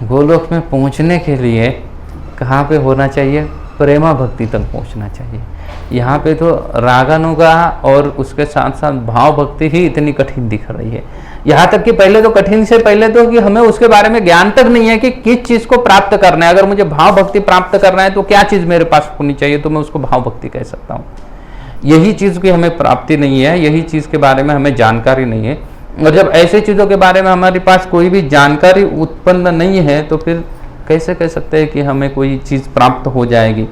गोलोक में पहुँचने के लिए कहाँ पे होना चाहिए, प्रेमा भक्ति तक पहुँचना चाहिए। यहाँ पे तो रागानुगा और उसके साथ साथ भाव भक्ति ही इतनी कठिन दिख रही है। यहाँ तक कि पहले तो कठिन से पहले तो कि हमें उसके बारे में ज्ञान तक नहीं है कि किस चीज़ को प्राप्त करना है। अगर मुझे भाव भक्ति प्राप्त करना है तो क्या चीज़ मेरे पास होनी चाहिए, तो मैं उसको भाव भक्ति कह सकता हूँ। यही चीज़ की हमें प्राप्ति नहीं है, यही चीज़ के बारे में हमें जानकारी नहीं है। और जब ऐसे चीज़ों के बारे में हमारे पास कोई भी जानकारी उत्पन्न नहीं है तो फिर कैसे कह सकते हैं कि हमें कोई चीज़ प्राप्त हो जाएगी।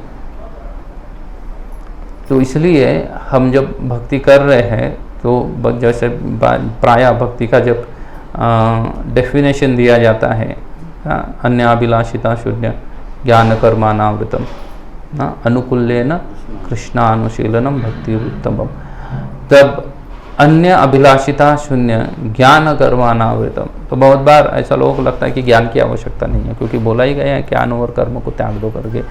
तो इसलिए हम जब भक्ति कर रहे हैं तो जैसे प्रायः भक्ति का जब डेफिनेशन दिया जाता है, अन्याभिलाषिता शून्य ज्ञान कर्मानावृतम अनुकूल्येन कृष्णानुशीलनम भक्ति उत्तमम। तब अन्य अभिलाषिता शून्य ज्ञान कर्मानावृतम। तो बहुत बार ऐसा लोगों को लगता है कि ज्ञान की आवश्यकता नहीं है, क्योंकि बोला ही गया है ज्ञान और कर्म को त्याग दो करके।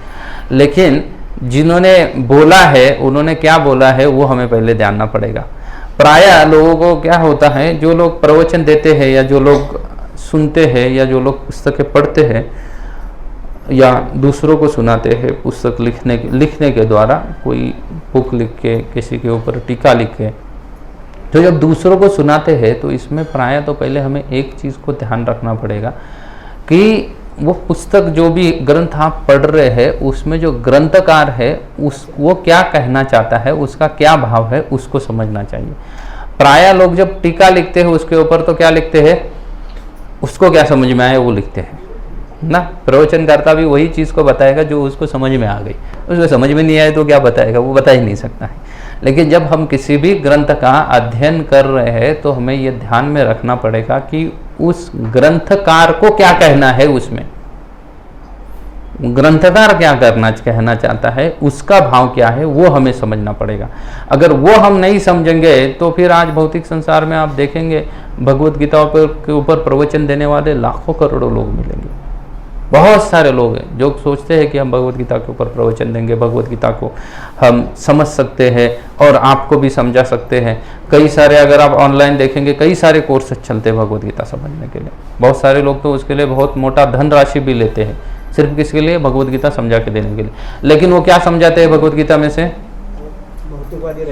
लेकिन जिन्होंने बोला है उन्होंने क्या बोला है वो हमें पहले जानना पड़ेगा। प्रायः लोगों को क्या होता है, जो लोग प्रवचन देते हैं या जो लोग सुनते हैं या जो लोग पुस्तकें पढ़ते हैं या दूसरों को सुनाते हैं, पुस्तक लिखने के द्वारा कोई बुक लिख के किसी के ऊपर टीका लिख के, तो जब दूसरों को सुनाते हैं तो इसमें प्रायः तो पहले हमें एक चीज़ को ध्यान रखना पड़ेगा कि वो पुस्तक जो भी ग्रंथ आप पढ़ रहे हैं उसमें जो ग्रंथकार है वो क्या कहना चाहता है, उसका क्या भाव है, उसको समझना चाहिए। प्रायः लोग जब टीका लिखते हैं उसके ऊपर तो क्या लिखते हैं, उसको क्या समझ में आए वो लिखते हैं ना। प्रवचनकर्ता भी वही चीज़ को बताएगा जो उसको समझ में आ गई, उसको समझ में नहीं आए तो क्या बताएगा, वो बता ही नहीं सकता है। लेकिन जब हम किसी भी ग्रंथ का अध्ययन कर रहे हैं तो हमें ये ध्यान में रखना पड़ेगा कि उस ग्रंथकार को क्या कहना है, उसमें ग्रंथकार क्या कहना चाहता है, उसका भाव क्या है, वो हमें समझना पड़ेगा। अगर वो हम नहीं समझेंगे तो फिर आज भौतिक संसार में आप देखेंगे भगवत गीता के ऊपर प्रवचन देने वाले लाखों करोड़ों लोग मिलेंगे। बहुत सारे लोग हैं जो सोचते हैं कि हम भगवत गीता के ऊपर प्रवचन देंगे, भगवत गीता को हम समझ सकते हैं और आपको भी समझा सकते हैं। कई सारे, अगर आप ऑनलाइन देखेंगे, कई सारे कोर्सेज चलते हैं भगवत गीता समझने के लिए। बहुत सारे लोग तो उसके लिए बहुत मोटा धनराशि भी लेते हैं, सिर्फ किसके लिए, भगवत गीता समझा के देने के लिए। लेकिन वो क्या समझाते हैं भगवत गीता में से,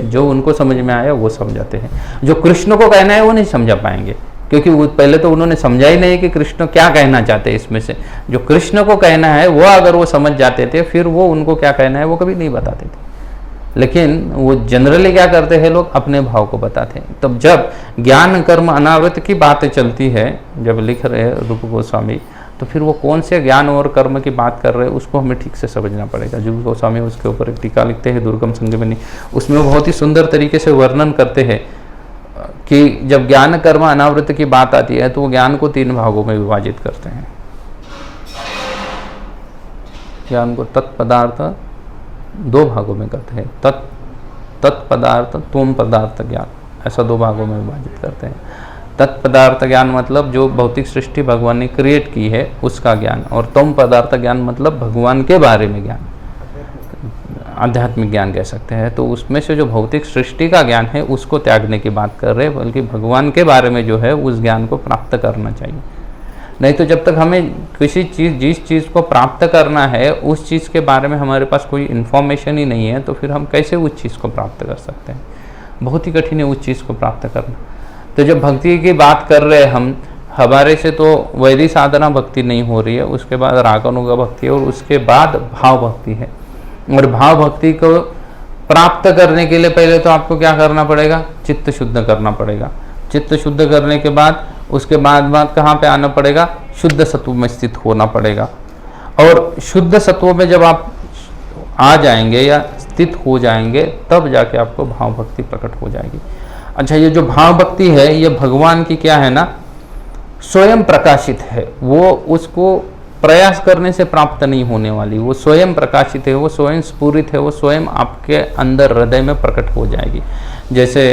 जो उनको समझ में आया वो समझाते हैं, जो कृष्ण को कहना है वो नहीं समझा पाएंगे, क्योंकि वो पहले तो उन्होंने समझा ही नहीं कि कृष्ण क्या कहना चाहते हैं। इसमें से जो कृष्ण को कहना है वो अगर वो समझ जाते थे फिर वो उनको क्या कहना है वो कभी नहीं बताते थे। लेकिन वो जनरली क्या करते हैं, लोग अपने भाव को बताते हैं। तब जब ज्ञान कर्म अनावृत की बातें चलती है, जब लिख रहे हैं रूप गोस्वामी, तो फिर वो कौन से ज्ञान और कर्म की बात कर रहे हैं उसको हमें ठीक से समझना पड़ेगा। रूप गोस्वामी उसके ऊपर एक टीका लिखते हैं दुर्गम संगीवनी, उसमें वो बहुत ही सुंदर तरीके से वर्णन करते हैं कि जब ज्ञान कर्म अनावृत की बात आती है तो वो ज्ञान को 3 भागों में विभाजित करते हैं। ज्ञान को तत्पदार्थ 2 भागों में करते हैं, तत्पदार्थ त्वम पदार्थ ज्ञान, ऐसा 2 भागों में विभाजित करते हैं। तत्पदार्थ ज्ञान मतलब जो भौतिक सृष्टि भगवान ने क्रिएट की है उसका ज्ञान, और त्वम पदार्थ ज्ञान मतलब भगवान के बारे में ज्ञान, आध्यात्मिक ज्ञान कह सकते हैं। तो उसमें से जो भौतिक सृष्टि का ज्ञान है उसको त्यागने की बात कर रहे हैं, बल्कि भगवान के बारे में जो है उस ज्ञान को प्राप्त करना चाहिए। नहीं तो जब तक हमें किसी चीज़, जिस चीज़ को प्राप्त करना है उस चीज़ के बारे में हमारे पास कोई इन्फॉर्मेशन ही नहीं है तो फिर हम कैसे उस चीज़ को प्राप्त कर सकते हैं। बहुत ही कठिन है उस चीज़ को प्राप्त करना। तो जब भक्ति की बात कर रहे हैं हम, हमारे से तो वैदिक साधना भक्ति नहीं हो रही है, उसके बाद रागानुगा भक्ति है और उसके बाद भाव भक्ति है। और भाव भक्ति को प्राप्त करने के लिए पहले तो आपको क्या करना पड़ेगा, चित्त शुद्ध करना पड़ेगा। चित्त शुद्ध करने के बाद उसके बाद कहाँ पे आना पड़ेगा, शुद्ध सत्व में स्थित होना पड़ेगा। और शुद्ध सत्व में जब आप आ जाएंगे या स्थित हो जाएंगे तब जाके आपको भाव भक्ति प्रकट हो जाएगी। अच्छा, ये जो भाव भक्ति है ये भगवान की क्या है ना, स्वयं प्रकाशित है। वो उसको प्रयास करने से प्राप्त नहीं होने वाली, वो स्वयं प्रकाशित है, वो स्वयं स्फुरित है, वो स्वयं आपके अंदर हृदय में प्रकट हो जाएगी। जैसे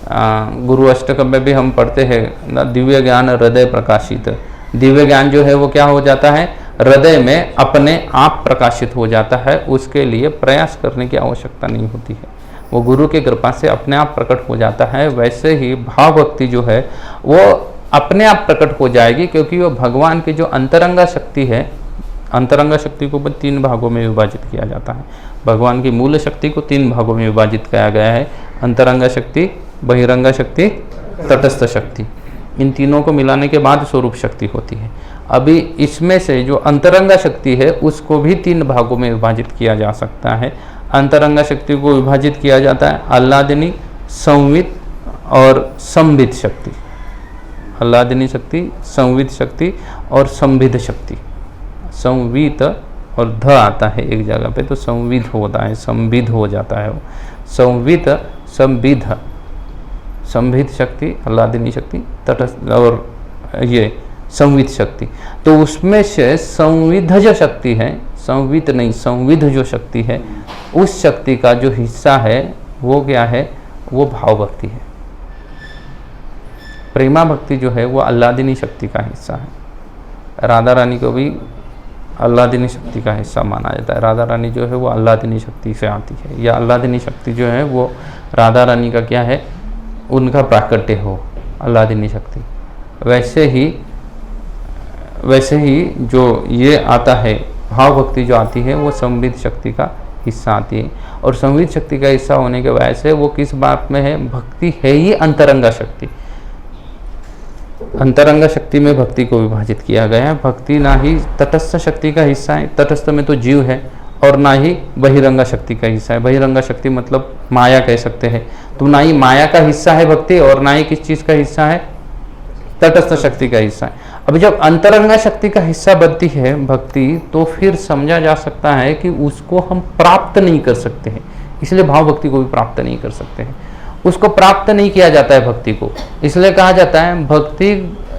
गुरु अष्टकम में भी हम पढ़ते हैं दिव्य ज्ञान हृदय प्रकाशित। दिव्य ज्ञान जो है वो क्या हो जाता है, हृदय में अपने आप प्रकाशित हो जाता है, उसके लिए प्रयास करने की आवश्यकता नहीं होती है, वो गुरु की कृपा से अपने आप प्रकट हो जाता है। वैसे ही भाव भक्ति जो है वो अपने आप प्रकट हो जाएगी, क्योंकि वो भगवान की जो अंतरंगा शक्ति है, अंतरंगा शक्ति को 3 भागों में विभाजित किया जाता है। भगवान की मूल शक्ति को 3 भागों में विभाजित किया गया है, अंतरंगा शक्ति, बहिरंगा शक्ति, तटस्थ शक्ति। इन तीनों को मिलाने के बाद स्वरूप शक्ति होती है। अभी इसमें से जो अंतरंगा शक्ति है उसको भी 3 भागों में विभाजित किया जा सकता है। अंतरंगा शक्ति को विभाजित किया जाता है आह्लादिनी, संवित और संवित शक्ति। आह्लादिनी शक्ति, संवित शक्ति और संविध शक्ति। संवित और ध आता है एक जगह पे तो संविध होता है, संविध हो जाता है वो। संवित, संविध, संविध शक्ति, आह्लादिनी शक्ति, तटस्थ और ये संवित शक्ति। तो उसमें से संविध जो शक्ति है, संवित नहीं संविध जो शक्ति है, उस शक्ति का जो हिस्सा है वो क्या है, वो भाव भक्ति है। प्रेमा भक्ति जो है वो आह्लादिनी शक्ति का हिस्सा है। राधा रानी को भी आह्लादिनी शक्ति का हिस्सा माना जाता है। राधा रानी जो है वो आह्लादिनी शक्ति से आती है, या आह्लादिनी शक्ति जो है वो राधा रानी का क्या है, उनका प्राकट्य हो आह्लादिनी शक्ति। वैसे ही जो ये आता है भाव भक्ति जो आती है वो संवित शक्ति का हिस्सा आती है। और संवित शक्ति का हिस्सा होने के वजह से वो किस बात में है, भक्ति है ही अंतरंगा शक्ति। अंतरंगा शक्ति में भक्ति को विभाजित किया गया है। भक्ति ना ही तटस्थ शक्ति का हिस्सा है, तटस्थ में तो जीव है, और ना ही बहिरंगा शक्ति का हिस्सा है। बहिरंगा शक्ति मतलब माया कह सकते हैं। तो ना ही माया का हिस्सा है भक्ति, और ना ही किस चीज का हिस्सा है, तटस्थ शक्ति का हिस्सा है। अब जब अंतरंगा शक्ति का हिस्सा बनती है भक्ति, तो फिर समझा जा सकता है कि उसको हम प्राप्त नहीं कर सकते हैं, इसलिए भाव भक्ति को भी प्राप्त नहीं कर सकते हैं। उसको प्राप्त नहीं किया जाता है भक्ति को, इसलिए कहा जाता है भक्ति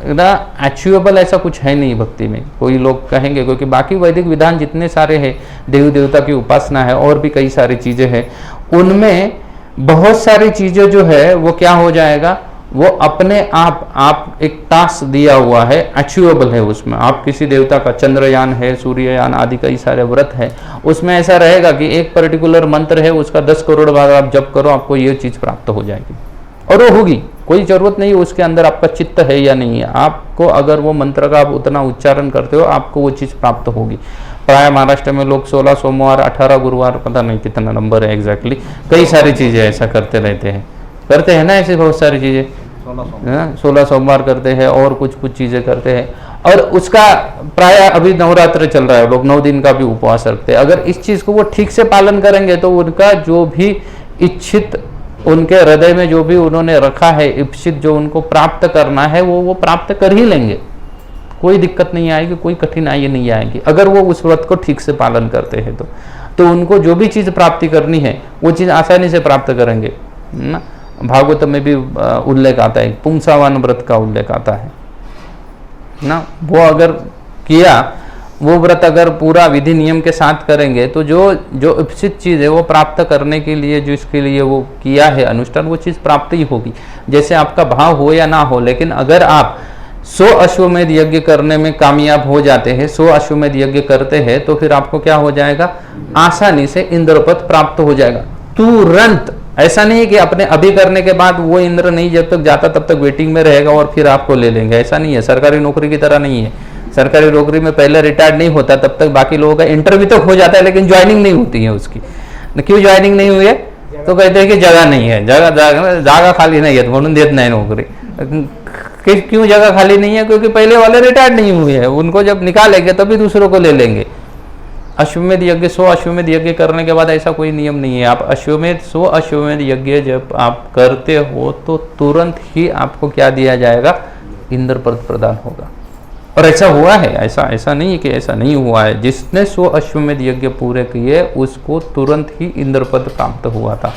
ना अचीवेबल ऐसा कुछ है नहीं भक्ति में। कोई लोग कहेंगे, क्योंकि बाकी वैदिक विधान जितने सारे हैं, देवी देवता की उपासना है और भी कई सारी चीजें हैं, उनमें बहुत सारी चीजें जो है वो क्या हो जाएगा, वो अपने आप एक टास्क दिया हुआ है, अचीवेबल है उसमें। आप किसी देवता का चंद्रयान है, सूर्ययान आदि कई सारे व्रत है, उसमें ऐसा रहेगा कि एक पर्टिकुलर मंत्र है, उसका 10 करोड़ बार आप जप करो, आपको ये चीज प्राप्त हो जाएगी, और वो होगी। कोई जरूरत नहीं उसके अंदर आपका चित्त है या नहीं है, आपको अगर वो मंत्र का आप उतना उच्चारण करते हो, आपको वो चीज प्राप्त होगी। प्राय महाराष्ट्र में लोग 16 सोमवार, 18 गुरुवार, पता नहीं कितना नंबर है एग्जैक्टली, कई सारी चीजें ऐसा करते रहते हैं, करते हैं ना ऐसे बहुत सारी चीजें, 16 सोमवार करते हैं और कुछ चीजें करते हैं। और उसका प्राय अभी नवरात्र चल रहा है, लोग 9 दिन का भी उपवास रखते हैं। अगर इस चीज को वो ठीक से पालन करेंगे तो उनका जो भी इच्छित, उनके हृदय में जो भी उन्होंने रखा है इच्छित, जो उनको प्राप्त करना है वो प्राप्त कर ही लेंगे। कोई दिक्कत नहीं आएगी, कोई कठिनाई नहीं आएगी, अगर वो उस व्रत को ठीक से पालन करते हैं तो उनको जो भी चीज प्राप्ति करनी है वो चीज आसानी से प्राप्त करेंगे ना। भागवत में भी उल्लेख आता है, पुंसावान व्रत का उल्लेख आता है ना। वो अगर किया, वो व्रत अगर पूरा विधि नियम के साथ करेंगे तो जो इच्छित चीज है वो प्राप्त करने के लिए, जो इसके लिए वो किया है अनुष्ठान, वो चीज प्राप्त ही होगी। जैसे आपका भाव हो या ना हो, लेकिन अगर आप 100 अश्वमेध यज्ञ करने में कामयाब हो जाते हैं, 100 अश्वमेध यज्ञ करते हैं, तो फिर आपको क्या हो जाएगा, आसानी से इंद्रपद प्राप्त हो जाएगा तुरंत। ऐसा नहीं है कि अपने अभी करने के बाद वो इंद्र नहीं जब तक जाता तब तक वेटिंग में रहेगा और फिर आपको ले लेंगे, ऐसा नहीं है। सरकारी नौकरी की तरह नहीं है। सरकारी नौकरी में पहले रिटायर्ड नहीं होता तब तक बाकी लोगों का इंटरव्यू तो हो जाता है, लेकिन ज्वाइनिंग नहीं होती है उसकी। क्यों ज्वाइनिंग नहीं हुई है, तो कहते हैं कि जगह नहीं है, जगह खाली नहीं है म्हणून देत नहीं नौकरी। क्यों जगह खाली नहीं है, क्योंकि पहले वाले रिटायर्ड नहीं हुए हैं, उनको जब निकालेंगे तभी दूसरों को ले लेंगे। अश्वमेध यज्ञ 100 अश्वमेध यज्ञ करने के बाद ऐसा कोई नियम नहीं है। आप 100 अश्वमेध यज्ञ जब आप करते हो तो तुरंत ही आपको क्या दिया जाएगा, इंद्रपद प्रदान होगा। और ऐसा हुआ है, ऐसा नहीं है कि ऐसा नहीं हुआ है। जिसने 100 अश्वमेध यज्ञ पूरे किए उसको तुरंत ही इंद्रपद प्राप्त हुआ था।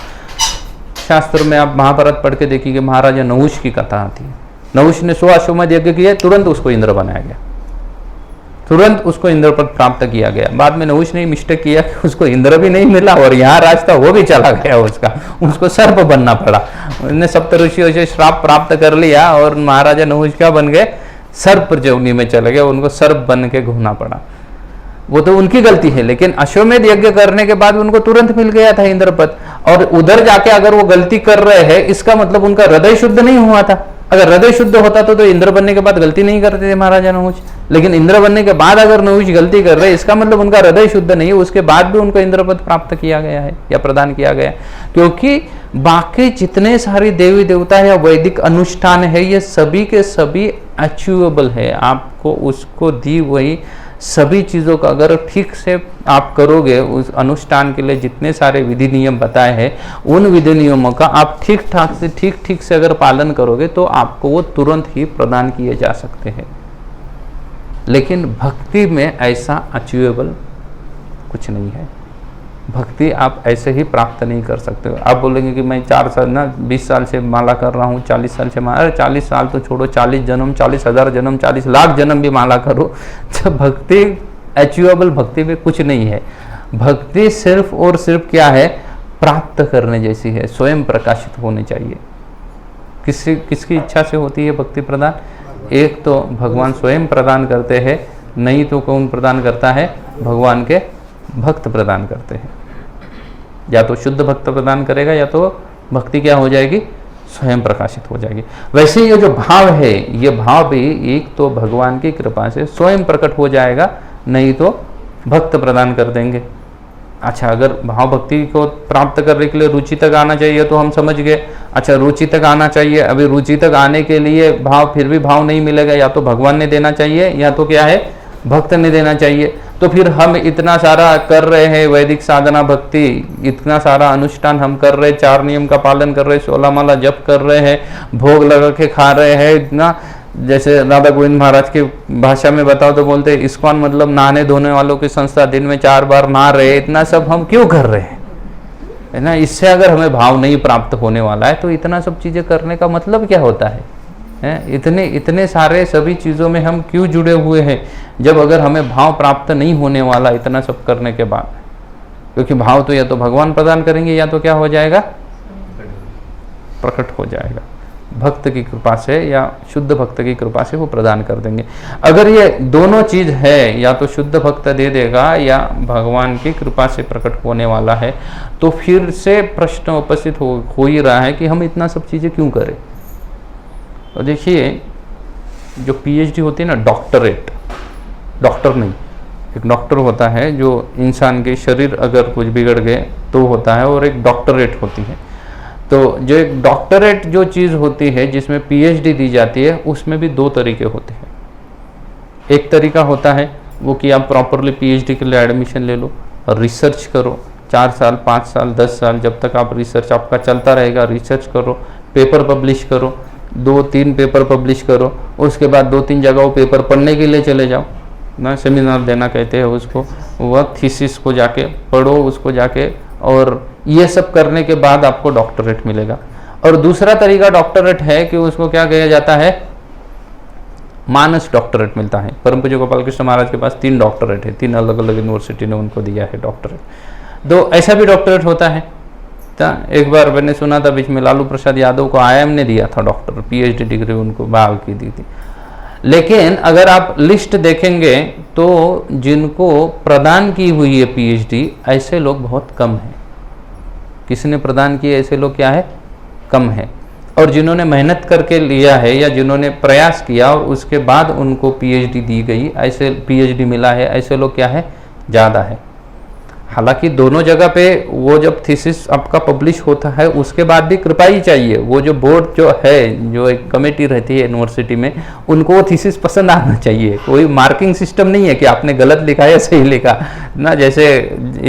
शास्त्र में आप महाभारत पढ़ के देखिए, महाराजा नहुष की कथा आती है। नहुष ने 100 अश्वमेध यज्ञ किए, तुरंत उसको इंद्र बनाया गया। तुरंत उसको इंद्रपद प्राप्त किया गया। बाद में नहुष ने मिस्टेक किया कि उसको इंद्र भी नहीं मिला और यहाँ राज था वो भी चला गया उसका, उसको सर्प बनना पड़ा। उन्होंने सप्तऋषियों से श्राप प्राप्त कर लिया और महाराजा नहुष क्या बन गए, सर्प योनि में चले गए, उनको सर्प बन के घूमना पड़ा। वो तो उनकी गलती है, लेकिन अश्वमेध यज्ञ करने के बाद उनको तुरंत मिल गया था इंद्रपद। और उधर जाके अगर वो गलती कर रहे हैं, इसका मतलब उनका हृदय शुद्ध नहीं हुआ था। अगर हृदय शुद्ध होता तो इंद्र बनने के बाद गलती नहीं करते थे महाराजा नहुष। लेकिन इंद्र बनने के बाद अगर नहुष गलती कर रहे, इसका मतलब उनका हृदय शुद्ध नहीं है, उसके बाद भी उनको इंद्रपद प्राप्त किया गया है या प्रदान किया गया। क्योंकि बाकी जितने सारी देवी देवता या वैदिक अनुष्ठान है, ये सभी के सभी अचीवेबल है। आपको उसको दी वही सभी चीज़ों का अगर ठीक से आप करोगे, उस अनुष्ठान के लिए जितने सारे विधि नियम बताए हैं, उन विधि नियमों का आप ठीक से अगर पालन करोगे तो आपको वो तुरंत ही प्रदान किए जा सकते हैं। लेकिन भक्ति में ऐसा अचीवेबल कुछ नहीं है। भक्ति आप ऐसे ही प्राप्त नहीं कर सकते। आप बोलेंगे कि मैं 4 साल ना 20 साल से माला कर रहा हूँ, 40 साल से माला, 40 साल तो छोड़ो, 40 जन्म, 40,000 जन्म, 40 लाख जन्म भी माला करो, जब भक्ति अचीवेबल भक्ति में कुछ नहीं है। भक्ति सिर्फ और सिर्फ क्या है, प्राप्त करने जैसी है, स्वयं प्रकाशित होने चाहिए। किसकी इच्छा से होती है भक्ति प्रदान? एक तो भगवान स्वयं प्रदान करते हैं, नहीं तो कौन प्रदान करता है? भगवान के भक्त प्रदान करते हैं। या तो शुद्ध भक्त प्रदान करेगा या तो भक्ति क्या हो जाएगी, स्वयं प्रकाशित हो जाएगी। वैसे ये जो भाव है, ये भाव भी एक तो भगवान की कृपा से स्वयं प्रकट हो जाएगा, नहीं तो भक्त प्रदान कर देंगे। अच्छा, अगर भाव भक्ति को प्राप्त करने के लिए रुचि तक आना चाहिए तो हम समझ गए। अच्छा, रुचि तक आना चाहिए, अभी रुचि तक आने के लिए भाव, फिर भी भाव नहीं मिलेगा, या तो भगवान ने देना चाहिए या तो क्या है, भक्त ने देना चाहिए। तो फिर हम इतना सारा कर रहे हैं, वैदिक साधना भक्ति, इतना सारा अनुष्ठान हम कर रहे हैं, 4 नियम का पालन कर रहे हैं, 16 माला जप कर रहे हैं, भोग लगा के खा रहे हैं, इतना, जैसे राधा गोविंद महाराज की भाषा में बताओ तो बोलते हैं इस्कॉन मतलब नहाने धोने वालों की संस्था, दिन में 4 बार नहा रहे हैं। इतना सब हम क्यों कर रहे हैं, है ना? इससे अगर हमें भाव नहीं प्राप्त होने वाला है तो इतना सब चीजें करने का मतलब क्या होता है? इतने सारे सभी चीज़ों में हम क्यों जुड़े हुए हैं, जब अगर हमें भाव प्राप्त नहीं होने वाला इतना सब करने के बाद? क्योंकि भाव तो या तो भगवान प्रदान करेंगे या तो क्या हो जाएगा, प्रकट हो जाएगा। भक्त की कृपा से या शुद्ध भक्त की कृपा से वो प्रदान कर देंगे। अगर ये दोनों चीज है, या तो शुद्ध भक्त दे देगा या भगवान की कृपा से प्रकट होने वाला है, तो फिर से प्रश्न उपस्थित हो ही रहा है कि हम इतना सब चीजें क्यों करें। और देखिए, जो पीएचडी होती है ना, डॉक्टरेट, डॉक्टर नहीं, एक डॉक्टर होता है जो इंसान के शरीर अगर कुछ बिगड़ गए तो होता है, और एक डॉक्टरेट होती है। तो जो एक डॉक्टरेट जो चीज़ होती है जिसमें पीएचडी दी जाती है, उसमें भी 2 तरीके होते हैं। एक तरीका होता है वो कि आप प्रॉपरली पीएचडी के लिए एडमिशन ले लो और रिसर्च करो, 4 साल 5 साल 10 साल जब तक आप रिसर्च आपका चलता रहेगा, रिसर्च करो, पेपर पब्लिश करो, 2-3 पेपर पब्लिश करो, उसके बाद 2-3 जगहों पेपर पढ़ने के लिए चले जाओ ना, सेमिनार देना कहते हैं उसको, वह थीसिस को जाके पढ़ो, उसको जाके, और ये सब करने के बाद आपको डॉक्टरेट मिलेगा। और दूसरा तरीका डॉक्टरेट है कि उसको क्या कहा जाता है, मानस डॉक्टरेट मिलता है। परम पूज्य गोपाल कृष्ण महाराज के पास 3 डॉक्टरेट है, 3 अलग अलग यूनिवर्सिटी ने उनको दिया है डॉक्टरेट। तो ऐसा भी डॉक्टरेट होता है। एक बार मैंने सुना था बीच में लालू प्रसाद यादव को IIM ने दिया था डॉक्टर, पीएचडी डिग्री उनको बहाल की दी थी। लेकिन अगर आप लिस्ट देखेंगे तो जिनको प्रदान की हुई है पीएचडी, ऐसे लोग बहुत कम हैं। किसने प्रदान किए ऐसे लोग क्या है, कम है। और जिन्होंने मेहनत करके लिया है या जिन्होंने प्रयास किया और उसके बाद उनको पीएचडी दी गई, ऐसे पीएचडी मिला है, ऐसे लोग क्या है, ज़्यादा है। हालांकि दोनों जगह पे वो जब थीसिस आपका पब्लिश होता है उसके बाद भी कृपा ही चाहिए। वो जो बोर्ड जो है, जो एक कमेटी रहती है यूनिवर्सिटी में, उनको वो थीसिस पसंद आना चाहिए। कोई मार्किंग सिस्टम नहीं है कि आपने गलत लिखा या सही लिखा ना। जैसे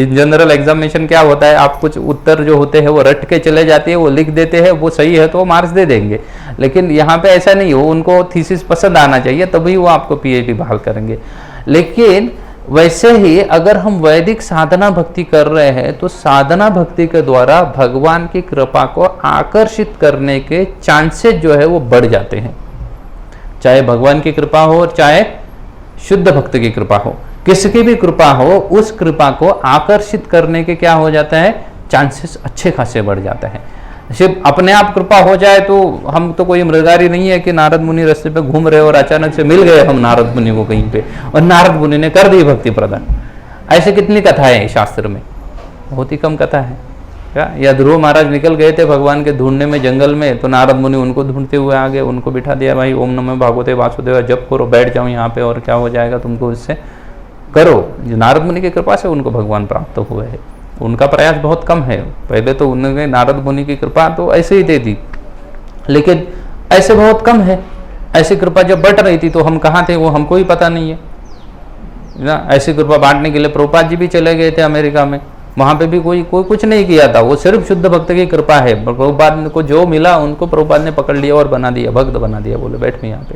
जनरल एग्जामिनेशन क्या होता है, आप कुछ उत्तर जो होते हैं वो रट के चले जाते हैं, वो लिख देते हैं, वो सही है तो वो मार्क्स दे देंगे। लेकिन यहाँ पे ऐसा नहीं हो, उनको थीसिस पसंद आना चाहिए, तभी वो आपको पीएचडी बहाल करेंगे। लेकिन वैसे ही अगर हम वैदिक साधना भक्ति कर रहे हैं तो साधना भक्ति के द्वारा भगवान की कृपा को आकर्षित करने के चांसेस जो है वो बढ़ जाते हैं। चाहे भगवान की कृपा हो और चाहे शुद्ध भक्त की कृपा हो, किसकी भी कृपा हो, उस कृपा को आकर्षित करने के क्या हो जाता है, चांसेस अच्छे खासे बढ़ जाते हैं। सिर्फ अपने आप कृपा हो जाए तो हम तो कोई मृगारी नहीं है कि नारद मुनि रास्ते पे घूम रहे और अचानक से मिल गए हम नारद मुनि को कहीं पे और नारद मुनि ने कर दी भक्ति प्रदान। ऐसे कितनी कथाएं हैं शास्त्र में, बहुत ही कम कथा है क्या। या ध्रुव महाराज निकल गए थे भगवान के ढूंढने में जंगल में, तो नारद मुनि उनको ढूंढते हुए आ गए, उनको बिठा दिया, भाई ओम नमः भगवते वासुदेव जप करो, बैठ जाओ यहाँ पे और क्या हो जाएगा तुमको, इससे करो। नारद मुनि की कृपा से उनको भगवान प्राप्त हुए हैं। उनका प्रयास बहुत कम है, पहले तो उन्होंने नारद मुनि की कृपा तो ऐसे ही दे दी, लेकिन ऐसे बहुत कम है। ऐसी कृपा जब बढ़ रही थी तो हम कहाँ थे वो हमको ही पता नहीं है ना। ऐसी कृपा बांटने के लिए प्रभुपाद जी भी चले गए थे अमेरिका में, वहाँ पे भी कोई कुछ नहीं किया था, वो सिर्फ शुद्ध भक्त की कृपा है। प्रभुपाद को जो मिला उनको प्रभुपाद ने पकड़ लिया और बना दिया, भक्त बना दिया, बोले बैठ में यहाँ पे,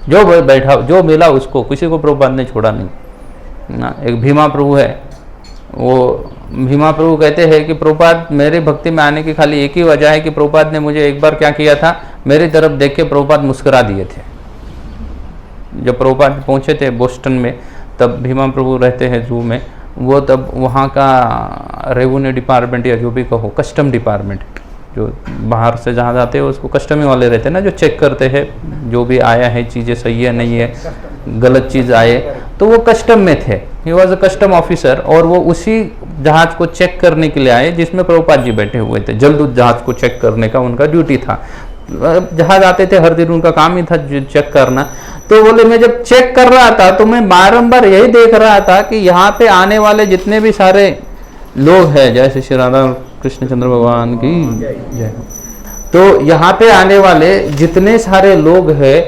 जो बैठा जो मिला उसको, किसी को प्रभुपाद ने छोड़ा नहीं ना। एक भीमा प्रभु है, वो भीमा प्रभु कहते हैं कि प्रभुपाद मेरी भक्ति में आने की खाली एक ही वजह है कि प्रभुपाद ने मुझे एक बार क्या किया था, मेरी तरफ देख के प्रभुपाद मुस्कुरा दिए थे। जब प्रभुपाद पहुंचे थे बोस्टन में, तब भीमा प्रभु रहते हैं जू में, वो तब वहाँ का रेवेन्यू डिपार्टमेंट या जो भी कहो कस्टम डिपार्टमेंट, जो बाहर से जहाँ जाते हैं उसको कस्टम ही वाले रहते हैं ना, जो चेक करते हैं जो भी आया है चीज़ें सही है नहीं है, गलत चीज़ आए, तो वो कस्टम में थे। He was a custom officer, और वो उसी जहाज को चेक करने के लिए आए जिसमें प्रभुपाद जी बैठे हुए थे। जलदूत जहाज को चेक करने का उनका ड्यूटी था। जहाज आते थे हर दिन, उनका काम ही था चेक करना। तो बोले मैं जब चेक कर रहा था तो मैं बारंबार यही देख रहा था कि यहाँ पे आने वाले जितने भी सारे लोग हैं, जैसे श्री राधा कृष्णचंद्र भगवान की जय, तो यहाँ पे आने वाले जितने सारे लोग हैं,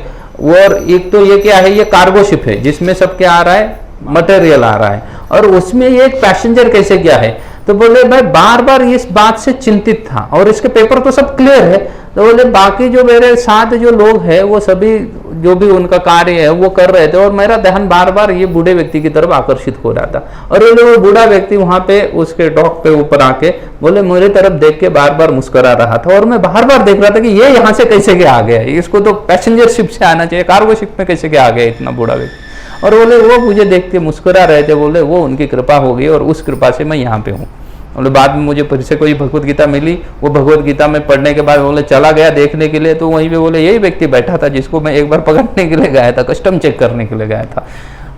और एक तो ये क्या है, ये कार्गो शिप है जिसमें सब क्या आ रहा है, मटेरियल आ रहा है, और उसमें ये एक पैसेंजर कैसे क्या है। तो बोले मैं बार बार इस बात से चिंतित था, और इसके पेपर तो सब क्लियर है। तो बोले बाकी जो मेरे साथ जो लोग हैं वो सभी जो भी उनका कार्य है वो कर रहे थे, और मेरा ध्यान बार बार ये बूढ़े व्यक्ति की तरफ आकर्षित हो रहा था। और वो बूढ़ा व्यक्ति वहां पे उसके डॉक पे ऊपर आके बोले मेरे तरफ देख के बार बार मुस्कुरा रहा था, और मैं बार बार देख रहा था कि ये यहाँ से कैसे क्या आ गया, इसको तो पैसेंजर शिप से आना चाहिए, कार्गो शिप में कैसे क्या आ गया इतना बूढ़ा व्यक्ति। और बोले वो मुझे देख के मुस्कुरा रहे थे, बोले वो उनकी कृपा हो गई और उस कृपा से मैं यहाँ पे हूँ। बोले बाद में मुझे फिर से कोई भगवत गीता मिली, वो भगवत गीता में पढ़ने के बाद बोले चला गया देखने के लिए, तो वहीं पे बोले यही व्यक्ति बैठा था जिसको मैं एक बार पकड़ने के लिए गया था, कस्टम चेक करने के लिए गया था,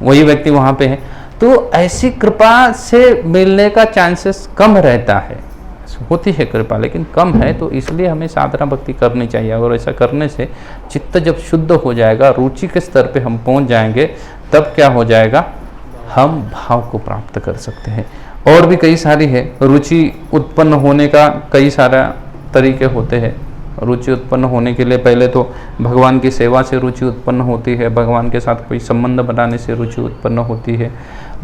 वही व्यक्ति वहाँ पे है। तो ऐसी कृपा से मिलने का चांसेस कम रहता है, होती है कृपा लेकिन कम है। तो इसलिए हमें साधना भक्ति करनी चाहिए, और ऐसा करने से चित्त जब शुद्ध हो जाएगा, रुचि के स्तर पे हम पहुंच जाएंगे, तब क्या हो जाएगा, हम भाव को प्राप्त कर सकते हैं। और भी कई सारी है, रुचि उत्पन्न होने का कई सारा तरीके होते हैं। रुचि उत्पन्न होने के लिए पहले तो भगवान की सेवा से रुचि उत्पन्न होती है, भगवान के साथ कोई संबंध बनाने से रुचि उत्पन्न होती है,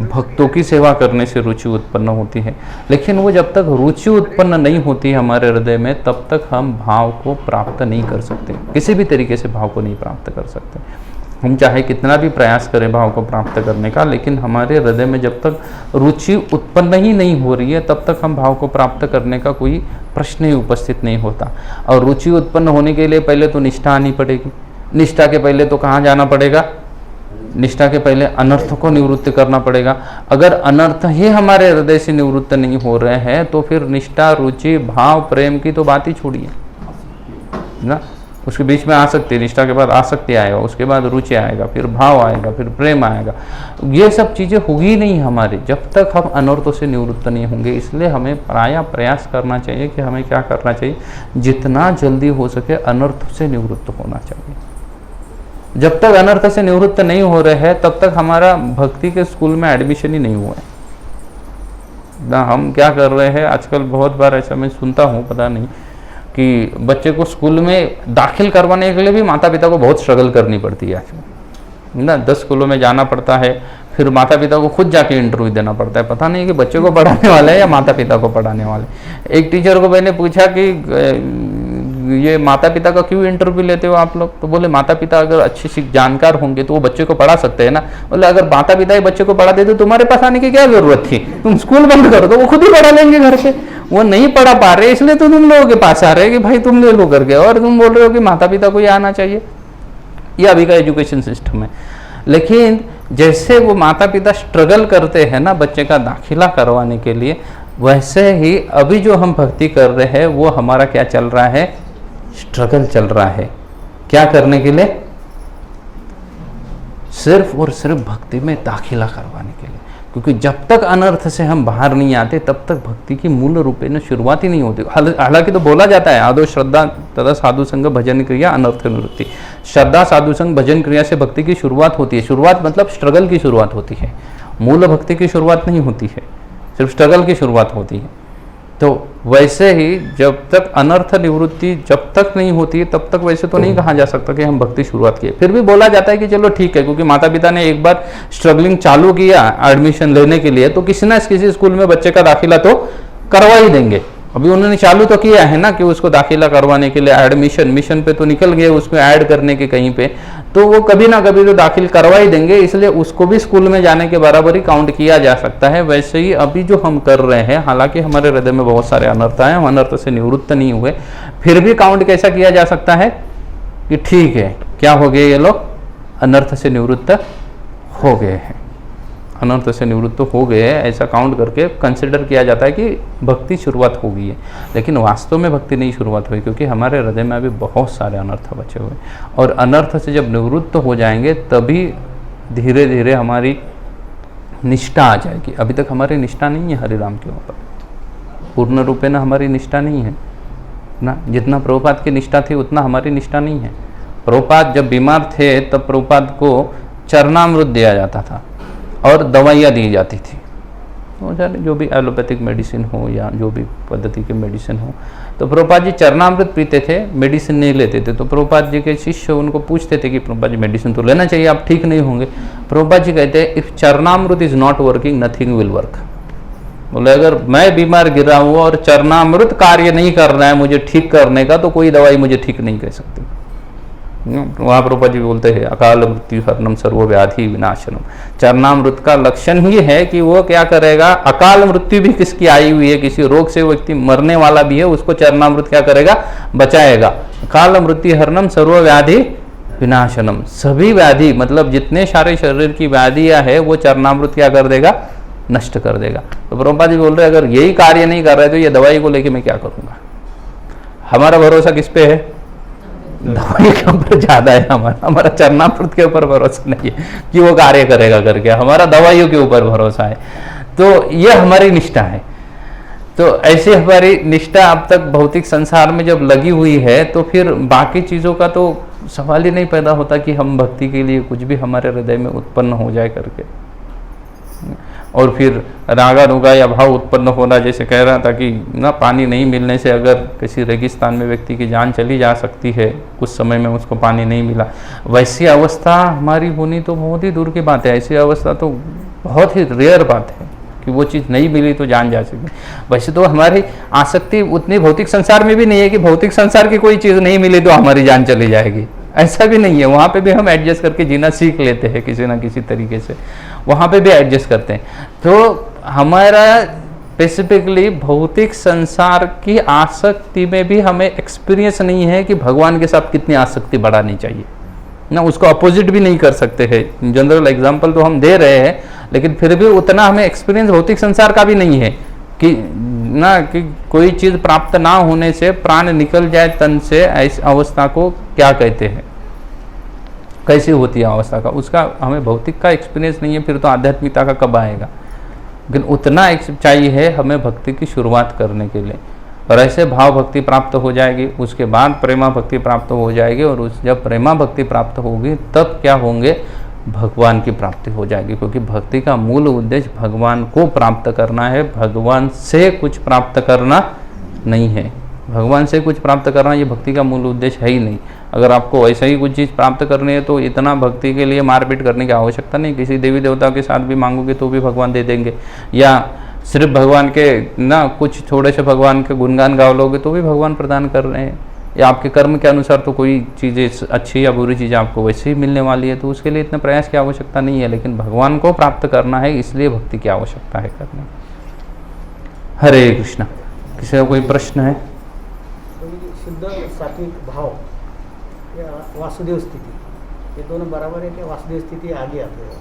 भक्तों की सेवा करने से रुचि उत्पन्न होती है। लेकिन वो जब तक रुचि उत्पन्न नहीं होती हमारे हृदय में, तब तक हम भाव को प्राप्त नहीं कर सकते, किसी भी तरीके से भाव को नहीं प्राप्त कर सकते। हम चाहे कितना भी प्रयास करें भाव को प्राप्त करने का, लेकिन हमारे हृदय में जब तक रुचि उत्पन्न ही नहीं हो रही है, तब तक हम भाव को प्राप्त करने का कोई प्रश्न ही उपस्थित नहीं होता। और रुचि उत्पन्न होने के लिए पहले तो निष्ठा आनी पड़ेगी। निष्ठा के पहले तो कहाँ जाना पड़ेगा, निष्ठा के पहले अनर्थ को निवृत्त करना पड़ेगा। अगर अनर्थ ही हमारे हृदय से निवृत्त नहीं हो रहे हैं, तो फिर निष्ठा, रुचि, भाव, प्रेम की तो बात ही छोड़िए ना। उसके बीच में आसक्ति, निष्ठा के बाद आसक्ति आएगा, उसके बाद रुचि आएगा, फिर भाव आएगा, फिर प्रेम आएगा। ये सब चीज़ें होगी नहीं हमारी जब तक हम अनर्थों से निवृत्त नहीं होंगे। इसलिए हमें प्रायः प्रयास करना चाहिए कि हमें क्या करना चाहिए, जितना जल्दी हो सके अनर्थ से निवृत्त होना चाहिए। जब तक अनर्थ से निवृत्त नहीं हो रहे हैं, तब तक हमारा भक्ति के स्कूल में एडमिशन ही नहीं हुआ है ना। हम क्या कर रहे हैं आजकल, बहुत बार ऐसा मैं सुनता हूँ, पता नहीं कि बच्चे को स्कूल में दाखिल करवाने के लिए भी माता पिता को बहुत स्ट्रगल करनी पड़ती है आजकल ना। 10 स्कूलों में जाना पड़ता है, फिर माता पिता को खुद जाके इंटरव्यू देना पड़ता है। पता नहीं कि बच्चे को पढ़ाने वाला है या माता पिता को पढ़ाने वाले। एक टीचर को मैंने पूछा कि ये माता पिता का क्यों इंटरव्यू लेते हो आप लोग, तो बोले माता पिता अगर अच्छे जानकार होंगे तो वो बच्चे को पढ़ा सकते हैं ना। बोले अगर माता पिता ही बच्चे को पढ़ा देते तो तुम्हारे पास आने की क्या जरूरत थी, तुम स्कूल बंद करो तो वो खुद ही पढ़ा लेंगे घर पे। वो नहीं पढ़ा पा रहे इसलिए तो तुम लोगों के पास आ रहे हैं कि भाई तुम ले लो करके, और तुम बोल रहे हो कि माता पिता को ही आना चाहिए। ये अभी का एजुकेशन सिस्टम है। लेकिन जैसे वो माता पिता स्ट्रगल करते हैं ना बच्चे का दाखिला करवाने के लिए, वैसे ही अभी जो हम भक्ति कर रहे हैं वो हमारा क्या चल रहा है, स्ट्रगल चल रहा है। क्या करने के लिए? सिर्फ और सिर्फ भक्ति में दाखिला करवाने के लिए। क्योंकि जब तक अनर्थ से हम बाहर नहीं आते तब तक भक्ति की मूल रूपे न शुरुआत ही नहीं होती। हालांकि तो बोला जाता है आदो श्रद्धा तथा साधु संग भजन क्रिया अनर्थ निवृत्ति। श्रद्धा साधु संग भजन क्रिया से भक्ति की शुरुआत होती है। शुरुआत मतलब स्ट्रगल की शुरुआत होती है, मूल भक्ति की शुरुआत नहीं होती है, सिर्फ स्ट्रगल की शुरुआत होती है। तो वैसे ही जब तक अनर्थ निवृत्ति जब तक नहीं होती तब तक वैसे तो नहीं कहा जा सकता कि हम भक्ति शुरुआत किए। फिर भी बोला जाता है कि चलो ठीक है, क्योंकि माता पिता ने एक बार स्ट्रगलिंग चालू किया एडमिशन लेने के लिए, तो किसी ना किसी स्कूल में बच्चे का दाखिला तो करवा ही देंगे। अभी उन्होंने चालू तो किया है ना कि उसको दाखिला करवाने के लिए एडमिशन मिशन पे तो निकल गए, उसमें ऐड करने के कहीं पे, तो वो कभी ना कभी तो दाखिल करवा ही देंगे, इसलिए उसको भी स्कूल में जाने के बराबर ही काउंट किया जा सकता है। वैसे ही अभी जो हम कर रहे हैं, हालांकि हमारे हृदय में बहुत सारे अनर्थ हैं, हम अनर्थ से निवृत्त नहीं हुए, फिर भी काउंट कैसा किया जा सकता है कि ठीक है, क्या हो गए ये लोग, अनर्थ से निवृत्त हो गए हैं, अनर्थ से निवृत्त हो गए हैं, ऐसा काउंट करके कंसिडर किया जाता है कि भक्ति शुरुआत हो गई है। लेकिन वास्तव में भक्ति नहीं शुरुआत हुई, क्योंकि हमारे हृदय में अभी बहुत सारे अनर्थ बचे हुए, और अनर्थ से जब निवृत्त हो जाएंगे तभी धीरे धीरे हमारी निष्ठा आ जाएगी। अभी तक हमारी निष्ठा नहीं है हरिराम के ऊपर, पूर्ण रूपे ना हमारी निष्ठा नहीं है ना। जितना प्रभुपाद की निष्ठा थी उतना हमारी निष्ठा नहीं है। प्रभुपाद जब बीमार थे तब प्रभुपाद को चरणामृत दिया जाता था और दवाइयाँ दी जाती थी, तो जो भी एलोपैथिक मेडिसिन हो या जो भी पद्धति के मेडिसिन हो, तो प्रभुपाद जी चरणामृत पीते थे, मेडिसिन नहीं लेते थे। तो प्रभुपाद जी के शिष्य उनको पूछते थे कि प्रभुपाद जी मेडिसिन तो लेना चाहिए, आप ठीक नहीं होंगे। प्रभुपाद जी कहते हैं if charanamrit is not working nothing will work. बोले अगर मैं बीमार गिरा हूँ और चरणामृत कार्य नहीं कर रहा है मुझे ठीक करने का, तो कोई दवाई मुझे ठीक नहीं कर सकती। वहाँ प्रभुपाद जी बोलते हैं अकाल मृत्यु हरणम सर्व व्याधि विनाशनम। चरणामृत का लक्षण ही है कि वो क्या करेगा, अकाल मृत्यु भी किसकी आई हुई है, किसी रोग से व्यक्ति मरने वाला भी है, उसको चरणामृत क्या करेगा, बचाएगा। अकाल मृत्यु हरणम सर्व व्याधि विनाशनम। सभी व्याधि मतलब जितने सारे शरीर की व्याधियां है वो चरणामृत क्या कर देगा, नष्ट कर देगा। तो प्रभुपाद जी बोल रहे अगर यही कार्य नहीं कर रहे तो ये दवाई को लेके मैं क्या करूँगा। हमारा भरोसा किस पे है, दवाई के ऊपर ज्यादा है हमारा चरणामृत के ऊपर भरोसा नहीं है कि वो कार्य करेगा करके, हमारा दवाइयों के ऊपर भरोसा है। तो ये हमारी निष्ठा है। तो ऐसी हमारी निष्ठा अब तक भौतिक संसार में जब लगी हुई है तो फिर बाकी चीज़ों का तो सवाल ही नहीं पैदा होता कि हम भक्ति के लिए कुछ भी हमारे हृदय में उत्पन्न हो जाए करके। और फिर रागानुगा या भाव उत्पन्न होना, जैसे कह रहा था कि ना पानी नहीं मिलने से अगर किसी रेगिस्तान में व्यक्ति की जान चली जा सकती है, कुछ समय में उसको पानी नहीं मिला, वैसी अवस्था हमारी होनी तो बहुत ही दूर की बात है। ऐसी अवस्था तो बहुत ही रेयर बात है कि वो चीज़ नहीं मिली तो जान जा सके। वैसे तो हमारी आसक्ति उतनी भौतिक संसार में भी नहीं है कि भौतिक संसार की कोई चीज़ नहीं मिली तो हमारी जान चली जाएगी, ऐसा भी नहीं है। वहाँ पे भी हम एडजस्ट करके जीना सीख लेते हैं किसी ना किसी तरीके से, वहाँ पे भी एडजस्ट करते हैं। तो हमारा स्पेसिफिकली भौतिक संसार की आसक्ति में भी हमें एक्सपीरियंस नहीं है कि भगवान के साथ कितनी आसक्ति बढ़ानी चाहिए ना, उसको अपोजिट भी नहीं कर सकते हैं। जनरल एग्जाम्पल तो हम दे रहे हैं, लेकिन फिर भी उतना हमें एक्सपीरियंस भौतिक संसार का भी नहीं है कि ना कि कोई चीज़ प्राप्त ना होने से प्राण निकल जाए तन से, ऐसी अवस्था को क्या कहते हैं, कैसी होती है अवस्था का, उसका हमें भौतिक का एक्सपीरियंस नहीं है। फिर तो आध्यात्मिकता का कब आएगा। लेकिन उतना चाहिए है हमें भक्ति की शुरुआत करने के लिए, और ऐसे भाव भक्ति प्राप्त हो जाएगी, उसके बाद प्रेमा भक्ति प्राप्त हो जाएगी, और जब प्रेमा भक्ति प्राप्त होगी तब क्या होंगे, भगवान की प्राप्ति हो जाएगी। क्योंकि भक्ति का मूल उद्देश्य भगवान को प्राप्त करना है, भगवान से कुछ प्राप्त करना नहीं है। भगवान से कुछ प्राप्त करना ये भक्ति का मूल उद्देश्य है ही नहीं। अगर आपको वैसे ही कुछ चीज़ प्राप्त करनी है तो इतना भक्ति के लिए मारपीट करने की आवश्यकता नहीं। किसी देवी देवता के साथ भी मांगोगे तो भी भगवान दे देंगे, या सिर्फ भगवान के ना कुछ थोड़े से भगवान के गुणगान गा लोगे तो भी भगवान प्रदान कर रहे हैं, या आपके कर्म के अनुसार तो कोई चीज़ें अच्छी या बुरी चीज़ें आपको वैसे ही मिलने वाली है, तो उसके लिए इतने प्रयास की आवश्यकता नहीं है। लेकिन भगवान को प्राप्त करना है, इसलिए भक्ति की आवश्यकता है करना। हरे कृष्णा। किसी का कोई प्रश्न है? शुद्ध सात्विक भाव या वासुदेव स्थिति, ये दोनों बराबर है क्या? वासुदेव स्थिति आगे आते हैं